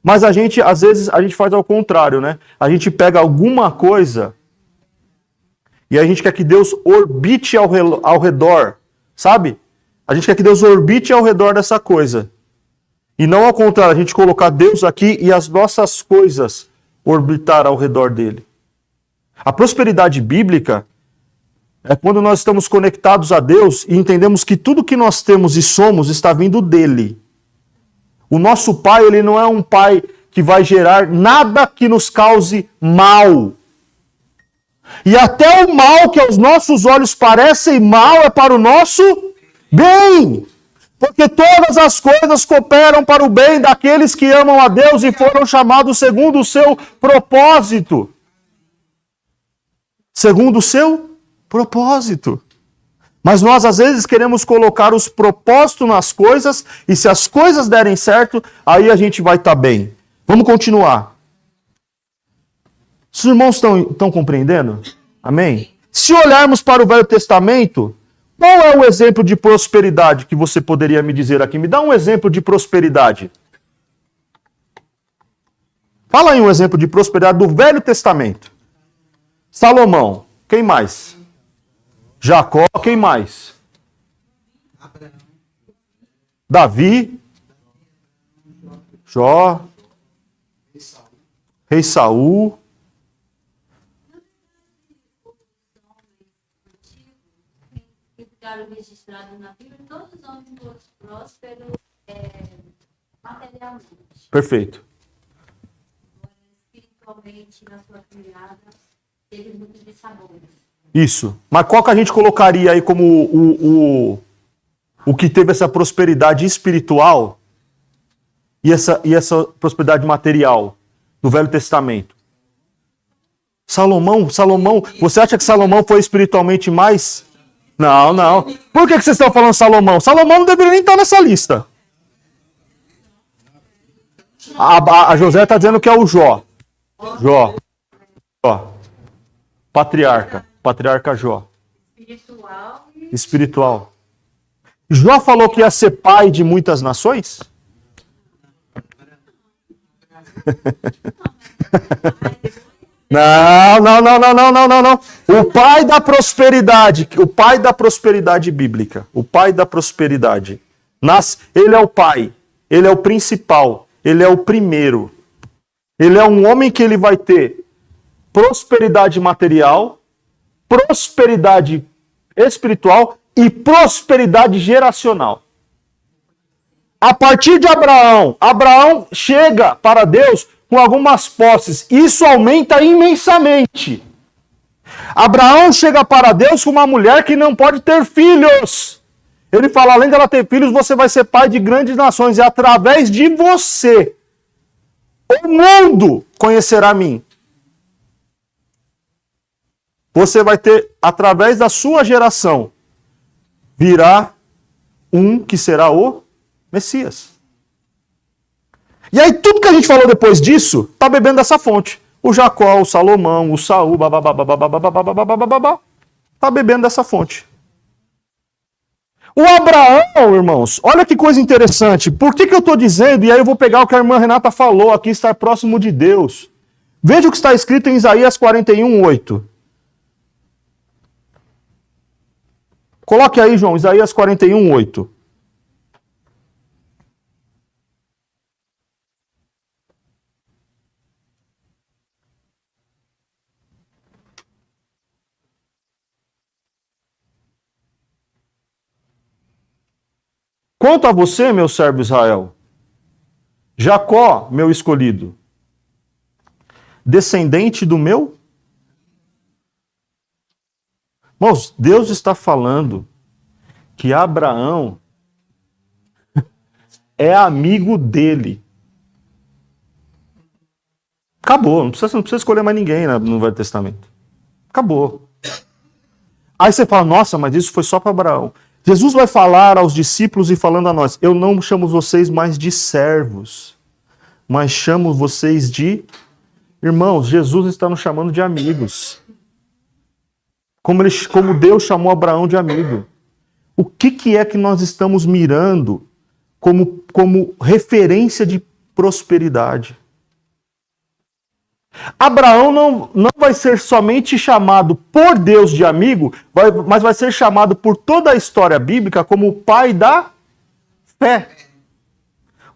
[SPEAKER 2] Mas a gente, às vezes, a gente faz ao contrário, né? A gente pega alguma coisa e a gente quer que Deus orbite ao redor, sabe? A gente quer que Deus orbite ao redor dessa coisa. E não ao contrário, a gente colocar Deus aqui e as nossas coisas orbitar ao redor dele. A prosperidade bíblica é quando nós estamos conectados a Deus e entendemos que tudo que nós temos e somos está vindo dele. O nosso pai, ele não é um pai que vai gerar nada que nos cause mal. E até o mal que aos nossos olhos parecem mal é para o nosso bem. Porque todas as coisas cooperam para o bem daqueles que amam a Deus e foram chamados segundo o seu propósito. Segundo o seu propósito. Mas nós, às vezes, queremos colocar os propósitos nas coisas, e se as coisas derem certo, aí a gente vai estar bem. Vamos continuar. Os irmãos estão compreendendo? Amém? Se olharmos para o Velho Testamento, qual é o exemplo de prosperidade que você poderia me dizer aqui? Me dá um exemplo de prosperidade. Fala aí um exemplo de prosperidade do Velho Testamento. Salomão. Quem mais? Jacó. Quem mais? Davi. Jó. Rei Saul.
[SPEAKER 3] Registrado na Bíblia, todos os homens prósperos materialmente.
[SPEAKER 2] Perfeito.
[SPEAKER 3] principalmente na sua criada, teve muitos dissabores.
[SPEAKER 2] Isso. Mas qual que a gente colocaria aí como o que teve essa prosperidade espiritual e essa prosperidade material do Velho Testamento? Salomão, você acha que Salomão foi espiritualmente mais? Não. Por que vocês estão falando Salomão? Salomão não deveria nem estar nessa lista. A José está dizendo que é o Jó. Jó. Patriarca Jó. Espiritual. Jó falou que ia ser pai de muitas nações? Não. O pai da prosperidade bíblica, o pai da prosperidade. Ele é o pai, ele é o principal, ele é o primeiro. Ele é um homem que ele vai ter prosperidade material, prosperidade espiritual e prosperidade geracional. A partir de Abraão chega para Deus com algumas posses. Isso aumenta imensamente. Abraão chega para Deus com uma mulher que não pode ter filhos. Ele fala, além dela ter filhos, você vai ser pai de grandes nações. E através de você, o mundo conhecerá a mim. Você vai ter, através da sua geração, virá um que será o Messias. E aí tudo que a gente falou depois disso, tá bebendo dessa fonte. O Jacó, o Salomão, o Saul, tá bebendo dessa fonte. O Abraão, irmãos, olha que coisa interessante. Por que eu estou dizendo, e aí eu vou pegar o que a irmã Renata falou, aqui estar próximo de Deus. Veja o que está escrito em Isaías 41:8. Coloque aí, João, Isaías 41:8. Quanto a você, meu servo Israel, Jacó, meu escolhido, descendente do meu? Irmãos, Deus está falando que Abraão é amigo dele. Acabou, não precisa escolher mais ninguém no Velho Testamento. Acabou. Aí você fala, nossa, mas isso foi só para Abraão. Jesus vai falar aos discípulos e falando a nós, eu não chamo vocês mais de servos, mas chamo vocês de irmãos. Jesus está nos chamando de amigos. Como Deus chamou Abraão de amigo. O que é que nós estamos mirando como referência de prosperidade? Abraão não vai ser somente chamado por Deus de amigo, mas vai ser chamado por toda a história bíblica como o pai da fé.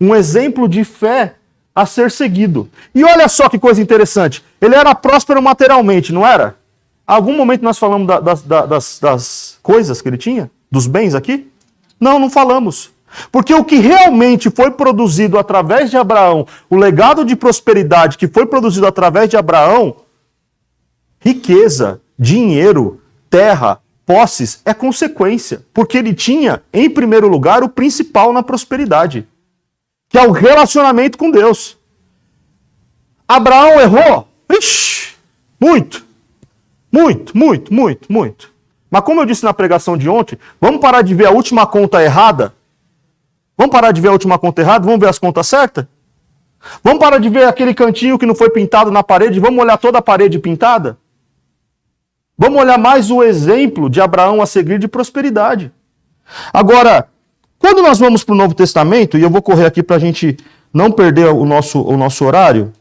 [SPEAKER 2] Um exemplo de fé a ser seguido. E olha só que coisa interessante. Ele era próspero materialmente, não era? Algum momento nós falamos das coisas que ele tinha? Dos bens aqui? Não falamos. Porque o que realmente foi produzido através de Abraão, o legado de prosperidade que foi produzido através de Abraão, riqueza, dinheiro, terra, posses, é consequência. Porque ele tinha, em primeiro lugar, o principal na prosperidade, que é o relacionamento com Deus. Abraão errou? Ixi, muito. Mas como eu disse na pregação de ontem, vamos parar de ver a última conta errada? Vamos parar de ver a última conta errada? Vamos ver as contas certas? Vamos parar de ver aquele cantinho que não foi pintado na parede? Vamos olhar toda a parede pintada? Vamos olhar mais o exemplo de Abraão a seguir de prosperidade. Agora, quando nós vamos para o Novo Testamento, e eu vou correr aqui para a gente não perder o nosso horário.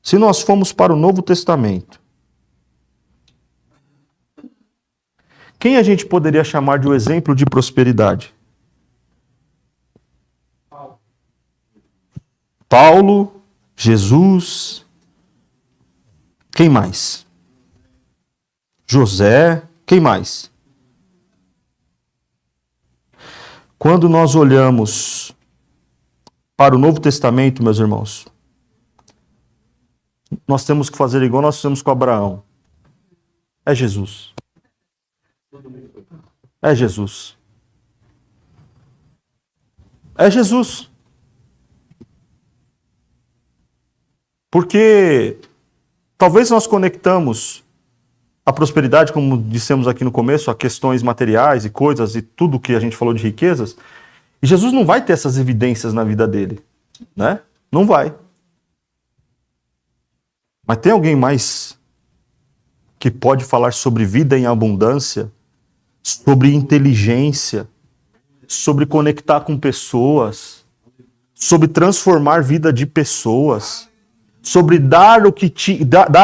[SPEAKER 2] Se nós formos para o Novo Testamento, quem a gente poderia chamar de um exemplo de prosperidade? Paulo, Jesus, quem mais? José, quem mais? Quando nós olhamos para o Novo Testamento, meus irmãos, nós temos que fazer igual nós fizemos com Abraão. É Jesus. É Jesus. É Jesus. Porque talvez nós conectamos a prosperidade, como dissemos aqui no começo, a questões materiais e coisas e tudo que a gente falou de riquezas. E Jesus não vai ter essas evidências na vida dele, né? Não vai. Mas tem alguém mais que pode falar sobre vida em abundância, sobre inteligência, sobre conectar com pessoas, sobre transformar vida de pessoas, sobre dar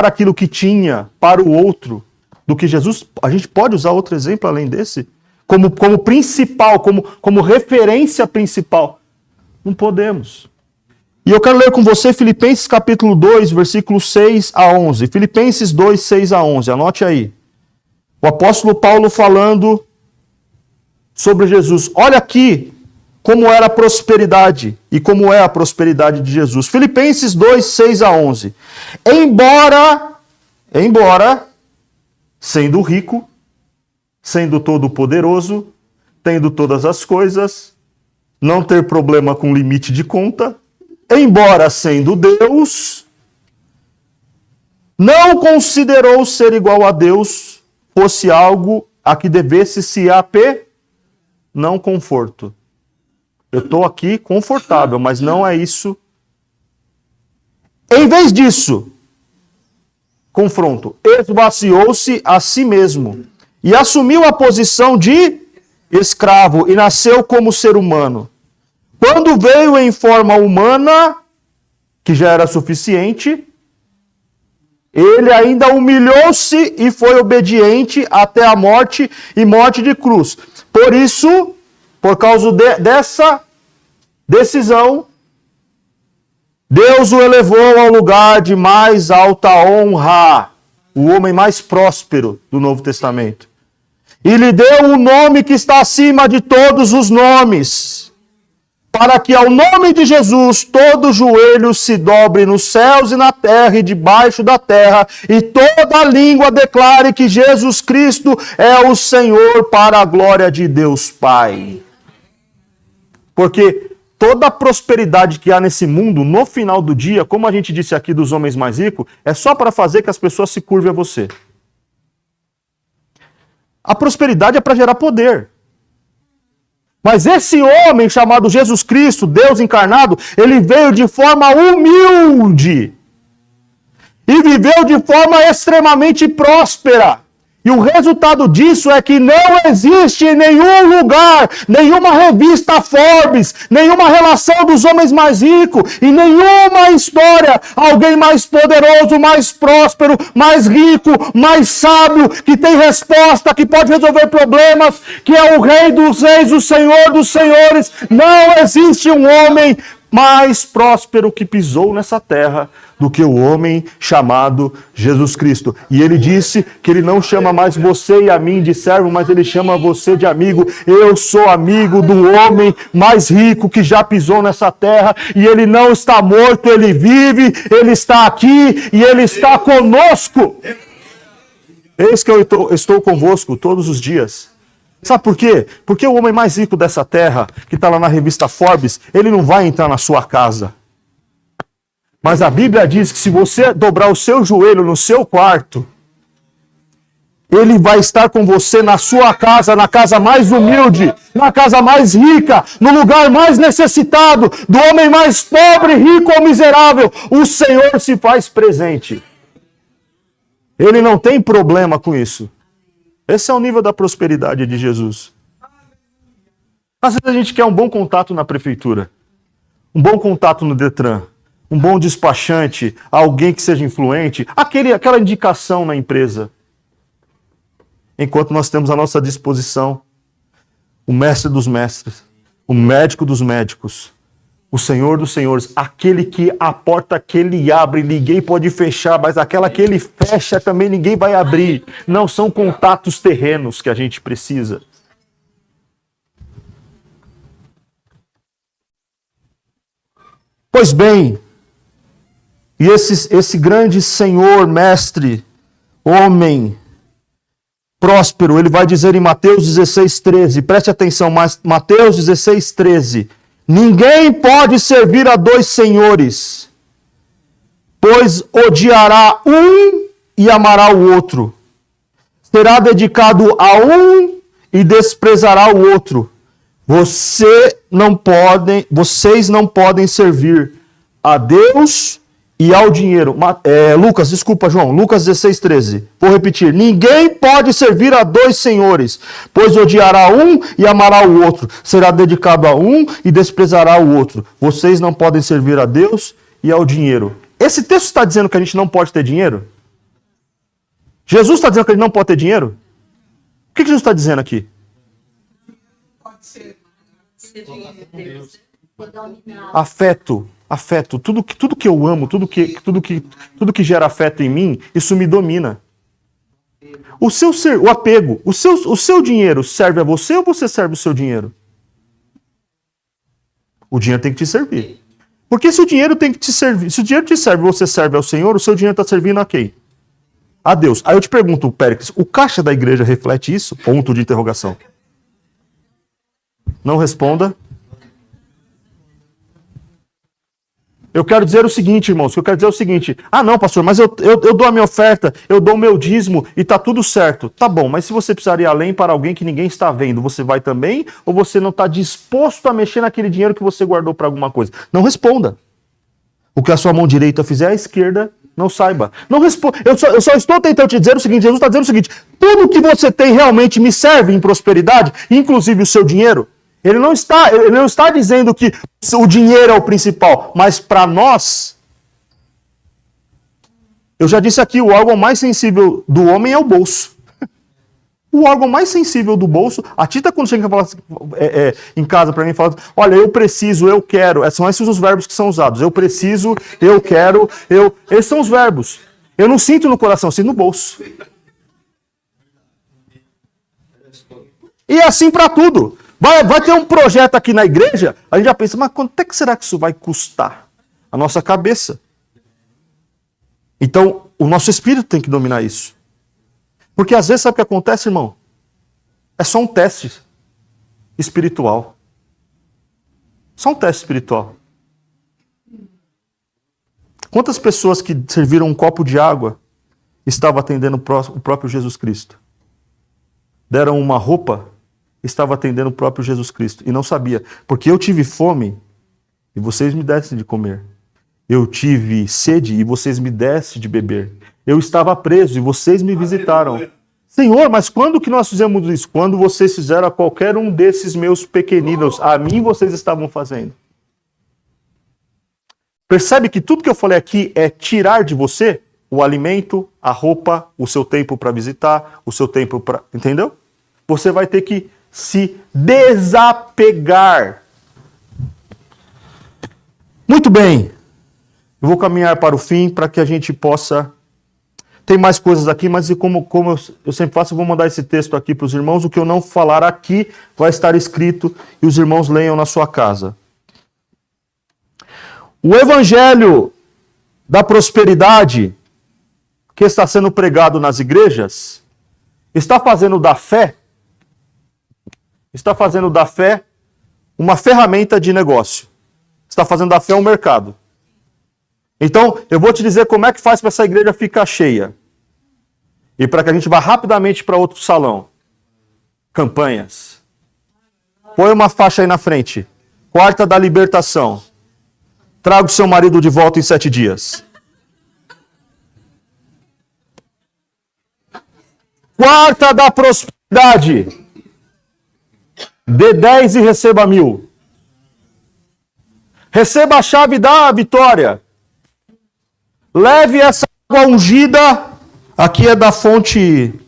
[SPEAKER 2] aquilo que tinha para o outro, do que Jesus. A gente pode usar outro exemplo além desse? Como principal, como referência principal. Não podemos. E eu quero ler com você Filipenses capítulo 2, versículos 6 a 11. Filipenses 2, 6 a 11. Anote aí. O apóstolo Paulo falando sobre Jesus. Olha aqui como era a prosperidade e como é a prosperidade de Jesus. Filipenses 2, 6 a 11. Embora, sendo rico, sendo todo-poderoso, tendo todas as coisas, não ter problema com limite de conta, embora sendo Deus, não considerou ser igual a Deus fosse algo a que devesse se apegar. Não conforto. Eu estou aqui confortável, mas não é isso. Em vez disso, confronto, esvaziou-se a si mesmo e assumiu a posição de escravo e nasceu como ser humano. Quando veio em forma humana, que já era suficiente, ele ainda humilhou-se e foi obediente até a morte e morte de cruz. Por isso, por causa dessa decisão, Deus o elevou ao lugar de mais alta honra, o homem mais próspero do Novo Testamento. E lhe deu o nome que está acima de todos os nomes, para que ao nome de Jesus todo joelho se dobre nos céus e na terra e debaixo da terra, e toda língua declare que Jesus Cristo é o Senhor, para a glória de Deus Pai. Porque toda a prosperidade que há nesse mundo, no final do dia, como a gente disse aqui dos homens mais ricos, é só para fazer que as pessoas se curvem a você. A prosperidade é para gerar poder. Mas esse homem chamado Jesus Cristo, Deus encarnado, ele veio de forma humilde e viveu de forma extremamente próspera. E o resultado disso é que não existe em nenhum lugar, nenhuma revista Forbes, nenhuma relação dos homens mais ricos e nenhuma história, alguém mais poderoso, mais próspero, mais rico, mais sábio, que tem resposta, que pode resolver problemas, que é o Rei dos Reis, o Senhor dos Senhores. Não existe um homem mais próspero que pisou nessa terra do que o homem chamado Jesus Cristo. E ele disse que ele não chama mais você e a mim de servo, mas ele chama você de amigo. Eu sou amigo do homem mais rico que já pisou nessa terra, e ele não está morto, ele vive, ele está aqui e ele está conosco. Eis que eu estou convosco todos os dias. Sabe por quê? Porque o homem mais rico dessa terra, que está lá na revista Forbes, ele não vai entrar na sua casa. Mas a Bíblia diz que se você dobrar o seu joelho no seu quarto, ele vai estar com você na sua casa, na casa mais humilde, na casa mais rica, no lugar mais necessitado, do homem mais pobre, rico ou miserável. O Senhor se faz presente. Ele não tem problema com isso. Esse é o nível da prosperidade de Jesus. Às vezes a gente quer um bom contato na prefeitura, um bom contato no Detran, um bom despachante, alguém que seja influente, aquela indicação na empresa. Enquanto nós temos à nossa disposição o mestre dos mestres, o médico dos médicos, o Senhor dos senhores, aquele que a porta que ele abre, ninguém pode fechar, mas aquela que ele fecha também ninguém vai abrir. Não são contatos terrenos que a gente precisa. Pois bem, e esse grande Senhor, mestre, homem, próspero, ele vai dizer em Mateus 16:13, preste atenção, Mateus 16:13, ninguém pode servir a dois senhores, pois odiará um e amará o outro, será dedicado a um e desprezará o outro. Vocês não podem servir a Deus e ao dinheiro. Lucas 16:13. Vou repetir. Ninguém pode servir a dois senhores, pois odiará um e amará o outro. Será dedicado a um e desprezará o outro. Vocês não podem servir a Deus e ao dinheiro. Esse texto está dizendo que a gente não pode ter dinheiro? Jesus está dizendo que a gente não pode ter dinheiro? O que Jesus está dizendo aqui? Afeto, tudo que eu amo, tudo que gera afeto em mim, isso me domina. O apego, o seu dinheiro serve a você ou você serve o seu dinheiro? O dinheiro tem que te servir. Porque se o dinheiro tem que te servir, se o dinheiro te serve e você serve ao Senhor, o seu dinheiro está servindo a quem? A Deus. Aí eu te pergunto, Péricles, o caixa da igreja reflete isso? Ponto de interrogação. Não responda. Eu quero dizer o seguinte, irmãos, não, pastor, mas eu dou a minha oferta, eu dou o meu dízimo e tá tudo certo. Tá bom, mas se você precisar ir além para alguém que ninguém está vendo, você vai também? Ou você não está disposto a mexer naquele dinheiro que você guardou para alguma coisa? Não responda. O que a sua mão direita fizer, a esquerda não saiba. Não responda. Eu só estou tentando te dizer o seguinte, Jesus está dizendo o seguinte, tudo que você tem realmente me serve em prosperidade, inclusive o seu dinheiro. Ele não está dizendo que o dinheiro é o principal, mas para nós, eu já disse aqui, o órgão mais sensível do homem é o bolso. O órgão mais sensível do bolso, a Tita quando chega em casa para mim, fala, olha, eu preciso, eu quero, são esses os verbos que são usados, eu preciso, eu quero, esses são os verbos. Eu não sinto no coração, eu sinto no bolso. E é assim para tudo. Vai ter um projeto aqui na igreja, a gente já pensa, mas quanto é que será que isso vai custar? A nossa cabeça. Então, o nosso espírito tem que dominar isso. Porque às vezes, sabe o que acontece, irmão? É só um teste espiritual. Só um teste espiritual. Quantas pessoas que serviram um copo de água estavam atendendo o próprio Jesus Cristo? Deram uma roupa, estava atendendo o próprio Jesus Cristo e não sabia, porque eu tive fome e vocês me dessem de comer. Eu tive sede e vocês me dessem de beber. Eu estava preso e vocês me visitaram. Senhor, mas quando que nós fizemos isso? Quando vocês fizeram a qualquer um desses meus pequeninos, a mim vocês estavam fazendo. Percebe que tudo que eu falei aqui é tirar de você o alimento, a roupa, o seu tempo para visitar, o seu tempo para... Entendeu? Você vai ter que se desapegar. Muito bem. Eu vou caminhar para o fim para que a gente possa... Tem mais coisas aqui, mas como eu sempre faço, eu vou mandar esse texto aqui para os irmãos. O que eu não falar aqui vai estar escrito e os irmãos leiam na sua casa. O evangelho da prosperidade que está sendo pregado nas igrejas está fazendo da fé uma ferramenta de negócio. Está fazendo da fé um mercado. Então, eu vou te dizer como é que faz para essa igreja ficar cheia. E para que a gente vá rapidamente para outro salão. Campanhas. Põe uma faixa aí na frente. Quarta da libertação. Traga o seu marido de volta em 7 dias. Quarta da prosperidade. Dê 10 e receba 1000. Receba a chave da vitória. Leve essa água ungida. Aqui é da fonte.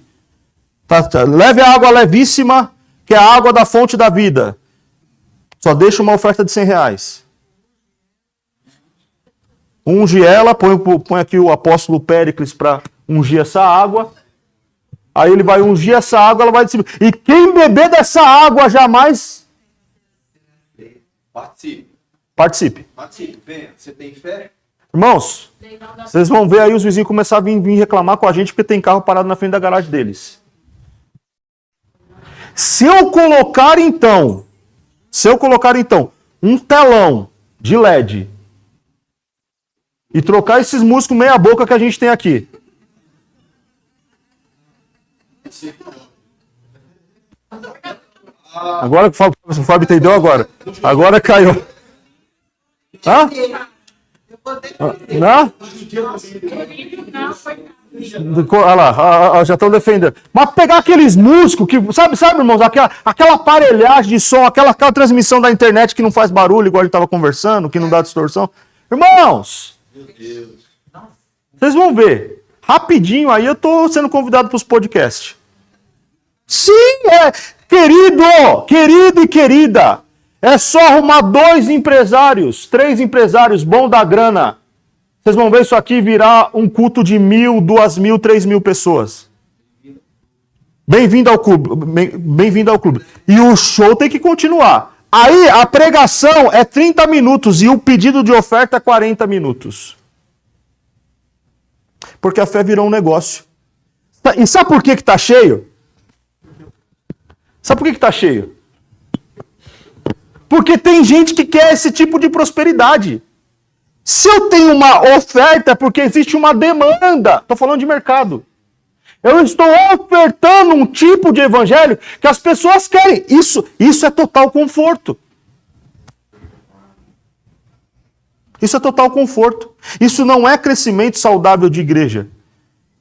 [SPEAKER 2] Leve a água levíssima, que é a água da fonte da vida. Só deixa uma oferta de R$100. Unge ela, põe aqui o apóstolo Péricles para ungir essa água. Aí ele vai ungir essa água, ela vai distribuir. E quem beber dessa água jamais... Participe.
[SPEAKER 4] Participe, venha. Você tem fé?
[SPEAKER 2] Irmãos, vocês vão ver aí os vizinhos começar a vir reclamar com a gente porque tem carro parado na frente da garagem deles. Se eu colocar então um telão de LED e trocar esses músicos meia boca que a gente tem aqui. Agora que o Fábio entendeu agora. Agora caiu. Hã? Não? Olha lá, já estão defendendo. Mas pegar aqueles músicos que, sabe, irmãos, aquela aparelhagem de som, aquela transmissão da internet que não faz barulho, igual a gente estava conversando, que não dá distorção. Irmãos, vocês vão ver. Rapidinho aí eu estou sendo convidado para os podcasts. Sim, querido e querida. É só arrumar 2 empresários, 3 empresários bons da grana. Vocês vão ver isso aqui virar um culto de 1.000, 2.000, 3.000 pessoas. Bem-vindo ao clube. Bem-vindo ao clube. E o show tem que continuar. Aí a pregação é 30 minutos e o pedido de oferta é 40 minutos. Porque a fé virou um negócio. E sabe por que está cheio? Sabe por que está cheio? Porque tem gente que quer esse tipo de prosperidade. Se eu tenho uma oferta, é porque existe uma demanda. Estou falando de mercado. Eu estou ofertando um tipo de evangelho que as pessoas querem. Isso é total conforto. Isso é total conforto. Isso não é crescimento saudável de igreja.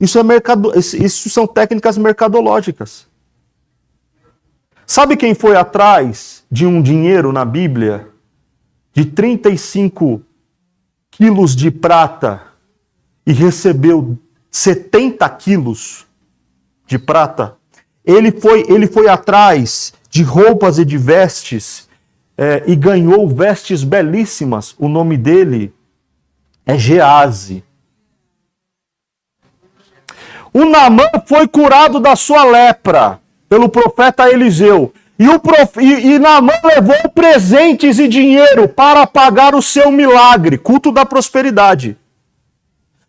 [SPEAKER 2] Isso são técnicas mercadológicas. Sabe quem foi atrás de um dinheiro na Bíblia de 35 quilos de prata e recebeu 70 quilos de prata? Ele foi atrás de roupas e de vestes e ganhou vestes belíssimas. O nome dele é Geazi. O Naamã foi curado da sua lepra pelo profeta Eliseu. E Naamã levou presentes e dinheiro para pagar o seu milagre, culto da prosperidade.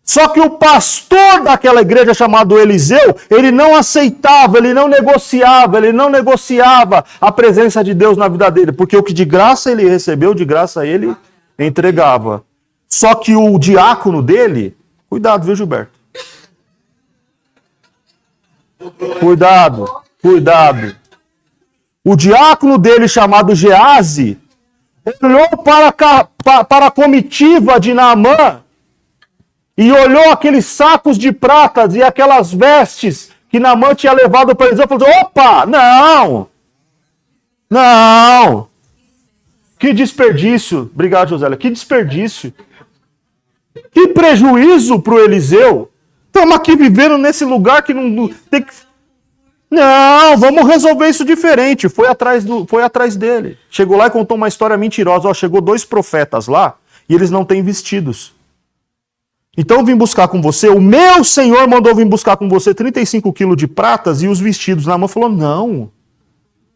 [SPEAKER 2] Só que o pastor daquela igreja chamado Eliseu, ele não aceitava, ele não negociava a presença de Deus na vida dele, porque o que de graça ele recebeu, de graça ele entregava. Só que o diácono dele, cuidado, viu, Gilberto? Cuidado. O diácono dele, chamado Geazi, olhou para a comitiva de Naamã e olhou aqueles sacos de prata e aquelas vestes que Naamã tinha levado para Eliseu e falou: opa, não! Que desperdício. Obrigado, Josélia. Que desperdício. Que prejuízo para o Eliseu. Estamos aqui vivendo nesse lugar que não tem que... Não, vamos resolver isso diferente. Foi atrás dele. Chegou lá e contou uma história mentirosa. Chegou 2 profetas lá e eles não têm vestidos. Então eu vim buscar com você, o meu senhor mandou vir buscar com você 35 quilos de pratas e os vestidos. Naamã falou: não,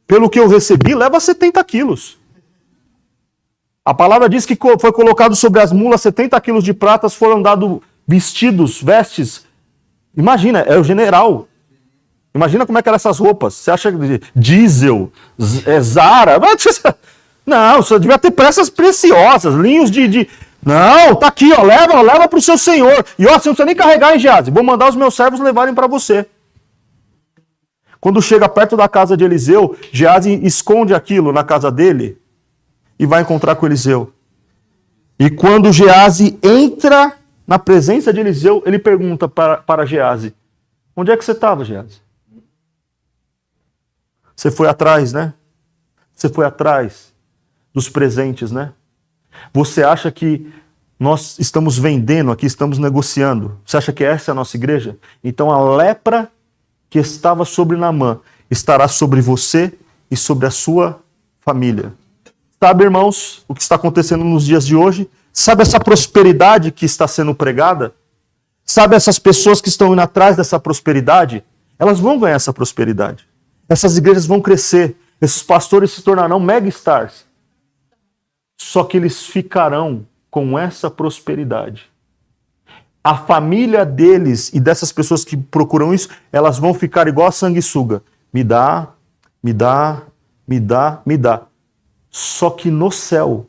[SPEAKER 2] pelo que eu recebi, leva 70 quilos. A palavra diz que foi colocado sobre as mulas 70 quilos de pratas, foram dados vestidos, vestes. Imagina, é o general. Imagina como é que eram essas roupas. Você acha que diesel, Zara? Não, você devia ter peças preciosas, linhos de... Não, tá aqui, ó, leva para o seu senhor. E ó, você não precisa nem carregar em Geazi. Vou mandar os meus servos levarem para você. Quando chega perto da casa de Eliseu, Geazi esconde aquilo na casa dele e vai encontrar com Eliseu. E quando Geazi entra na presença de Eliseu, ele pergunta para Geazi: onde é que você estava, Geazi? Você foi atrás, né? Você foi atrás dos presentes, né? Você acha que nós estamos vendendo aqui, estamos negociando? Você acha que essa é a nossa igreja? Então a lepra que estava sobre Naamã estará sobre você e sobre a sua família. Sabe, irmãos, o que está acontecendo nos dias de hoje? Sabe essa prosperidade que está sendo pregada? Sabe essas pessoas que estão indo atrás dessa prosperidade? Elas vão ganhar essa prosperidade. Essas igrejas vão crescer. Esses pastores se tornarão mega stars. Só que eles ficarão com essa prosperidade. A família deles e dessas pessoas que procuram isso, elas vão ficar igual a sanguessuga. Me dá, me dá, me dá, me dá. Só que no céu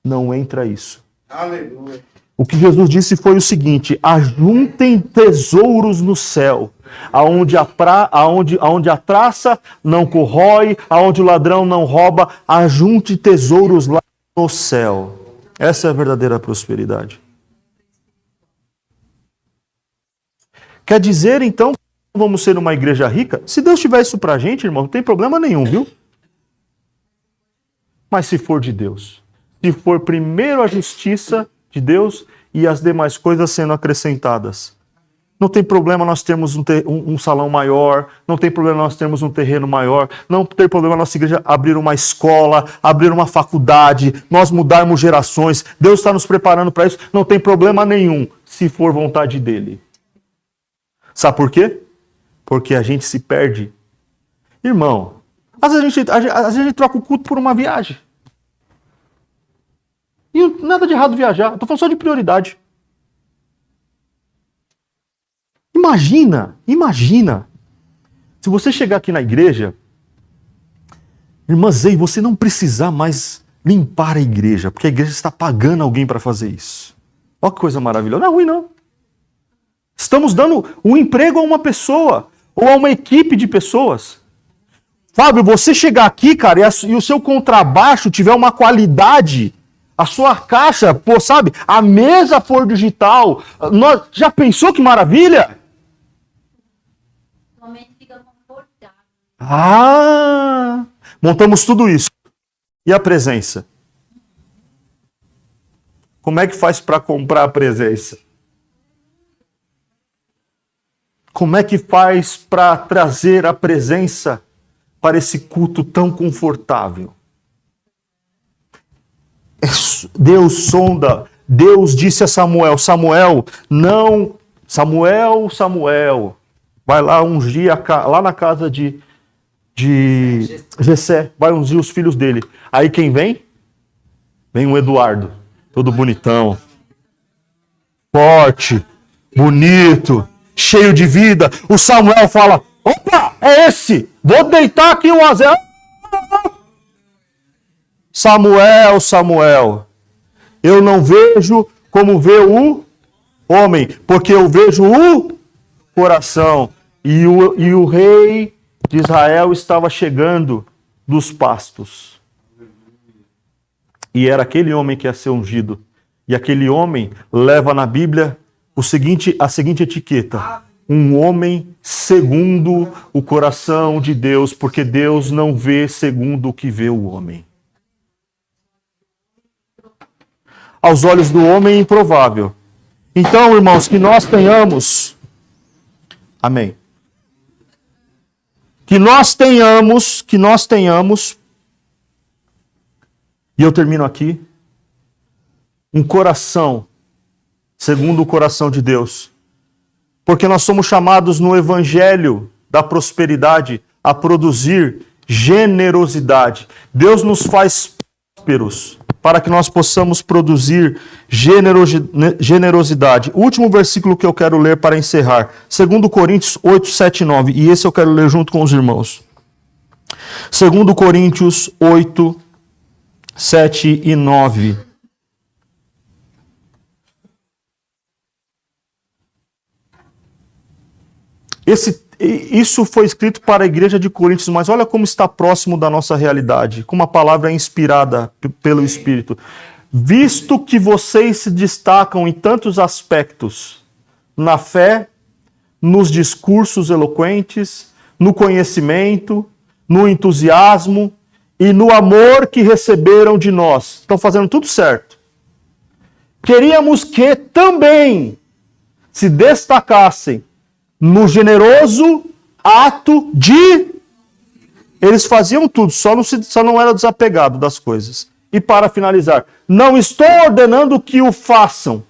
[SPEAKER 2] não entra isso.
[SPEAKER 4] Aleluia.
[SPEAKER 2] O que Jesus disse foi o seguinte: ajuntem tesouros no céu, aonde a traça não corrói, aonde o ladrão não rouba, ajunte tesouros lá no céu. Essa é a verdadeira prosperidade. Quer dizer, então, que vamos ser uma igreja rica? Se Deus tiver isso pra gente, irmão, não tem problema nenhum, viu? Mas se for de Deus, se for primeiro a justiça de Deus e as demais coisas sendo acrescentadas. Não tem problema nós termos um salão maior, não tem problema nós termos um terreno maior, não tem problema nossa igreja abrir uma escola, abrir uma faculdade, nós mudarmos gerações. Deus está nos preparando para isso, não tem problema nenhum, se for vontade dele. Sabe por quê? Porque a gente se perde. Irmão, às vezes a gente troca o culto por uma viagem. E nada de errado viajar. Estou falando só de prioridade. Imagina. Se você chegar aqui na igreja, irmã Zei, você não precisar mais limpar a igreja, porque a igreja está pagando alguém para fazer isso. Olha que coisa maravilhosa. Não é ruim, não. Estamos dando um emprego a uma pessoa, ou a uma equipe de pessoas. Fábio, você chegar aqui, cara, e o seu contrabaixo tiver uma qualidade, a sua caixa, pô, sabe, a mesa for digital, já pensou que maravilha?
[SPEAKER 3] Somente fica confortável.
[SPEAKER 2] Ah, montamos tudo isso. E a presença? Como é que faz para comprar a presença? Como é que faz para trazer a presença para esse culto tão confortável? Deus sonda, Deus disse a Samuel, Samuel, vai lá ungir lá na casa de Jessé, vai ungir os filhos dele. Aí quem vem? Vem o Eduardo, todo bonitão, forte, bonito, cheio de vida. O Samuel fala, opa, é esse, vou deitar aqui um azeite. Samuel, eu não vejo como vê o homem, porque eu vejo o coração. E o rei de Israel estava chegando dos pastos. E era aquele homem que ia ser ungido. E aquele homem leva na Bíblia a seguinte etiqueta: um homem segundo o coração de Deus, porque Deus não vê segundo o que vê o homem. Aos olhos do homem é improvável. Então, irmãos, que nós tenhamos, amém, que nós tenhamos, e eu termino aqui, um coração segundo o coração de Deus, porque nós somos chamados no evangelho da prosperidade a produzir generosidade. Deus nos faz prósperos para que nós possamos produzir generosidade. O último versículo que eu quero ler para encerrar, 2 Coríntios 8, 7 e 9, e esse eu quero ler junto com os irmãos. 2 Coríntios 8, 7 e 9. Isso foi escrito para a igreja de Coríntios, mas olha como está próximo da nossa realidade, como a palavra é inspirada pelo Espírito. Visto que vocês se destacam em tantos aspectos, na fé, nos discursos eloquentes, no conhecimento, no entusiasmo e no amor que receberam de nós. Estão fazendo tudo certo. Queríamos que também se destacassem no generoso ato de... Eles faziam tudo, só não era desapegado das coisas. E para finalizar, não estou ordenando que o façam,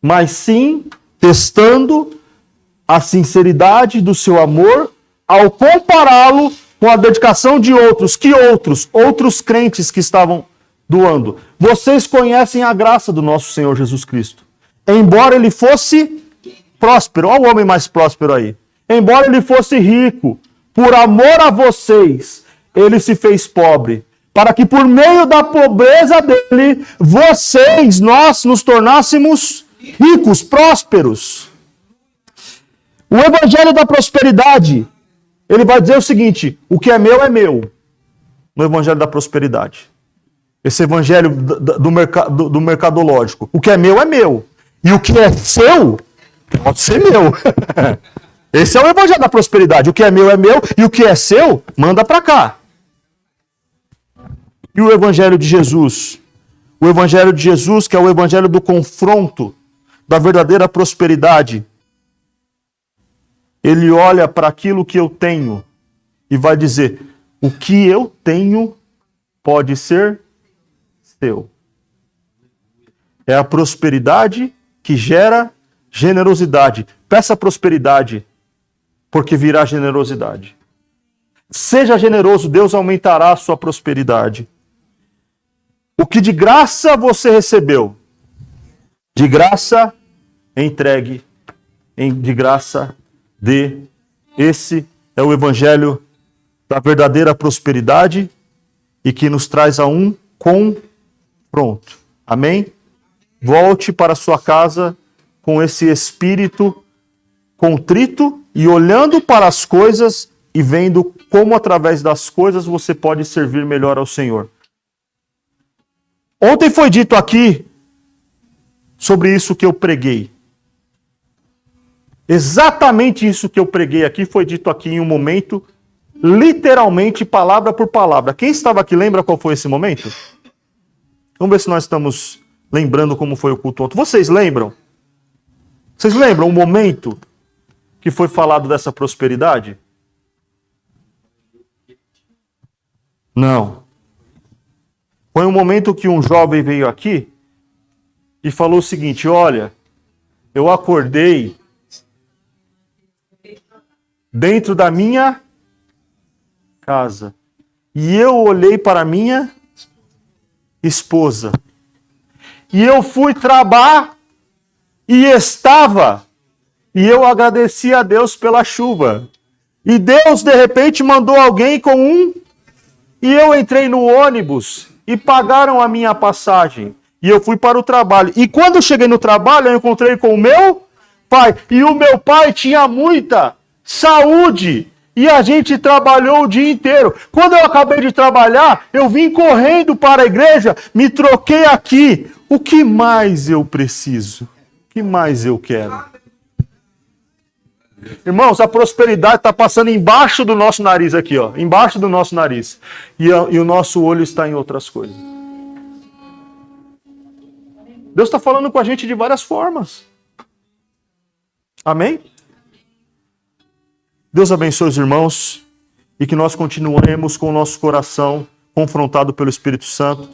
[SPEAKER 2] mas sim testando a sinceridade do seu amor ao compará-lo com a dedicação de outros. Que outros? Outros crentes que estavam doando. Vocês conhecem a graça do nosso Senhor Jesus Cristo. Embora ele fosse próspero, olha o homem mais próspero aí. Embora ele fosse rico, por amor a vocês, ele se fez pobre, para que por meio da pobreza dele, nós nos tornássemos ricos, prósperos. O evangelho da prosperidade, ele vai dizer o seguinte: o que é meu é meu. No evangelho da prosperidade. Esse evangelho do mercadológico. O que é meu é meu. E o que é seu, pode ser meu. Esse é o evangelho da prosperidade. O que é meu e o que é seu, manda para cá. E o evangelho de Jesus? O evangelho de Jesus, que é o evangelho do confronto, da verdadeira prosperidade. Ele olha para aquilo que eu tenho e vai dizer: o que eu tenho pode ser seu. É a prosperidade que gera generosidade. Peça prosperidade, porque virá generosidade. Seja generoso, Deus aumentará a sua prosperidade. O que de graça você recebeu, de graça entregue, de graça dê. Esse é o evangelho da verdadeira prosperidade e que nos traz a um confronto. Amém? Volte para sua casa com esse espírito contrito e olhando para as coisas e vendo como através das coisas você pode servir melhor ao Senhor. Ontem foi dito aqui sobre isso que eu preguei. Exatamente isso que eu preguei aqui foi dito aqui em um momento, literalmente, palavra por palavra. Quem estava aqui lembra qual foi esse momento? Vamos ver se nós estamos lembrando como foi o culto ontem. Vocês lembram? Vocês lembram o momento que foi falado dessa prosperidade? Não. Foi um momento que um jovem veio aqui e falou o seguinte: olha, eu acordei dentro da minha casa e eu olhei para minha esposa e eu fui trabalhar e eu agradeci a Deus pela chuva e Deus de repente mandou alguém e eu entrei no ônibus e pagaram a minha passagem e eu fui para o trabalho e quando eu cheguei no trabalho eu encontrei com o meu pai e o meu pai tinha muita saúde e a gente trabalhou o dia inteiro. Quando eu acabei de trabalhar, eu vim correndo para a igreja, me troquei aqui. O que mais eu preciso? O que mais eu quero? Irmãos, a prosperidade está passando embaixo do nosso nariz aqui, ó, embaixo do nosso nariz. E o nosso olho está em outras coisas. Deus está falando com a gente de várias formas. Amém? Deus abençoe os irmãos e que nós continuemos com o nosso coração confrontado pelo Espírito Santo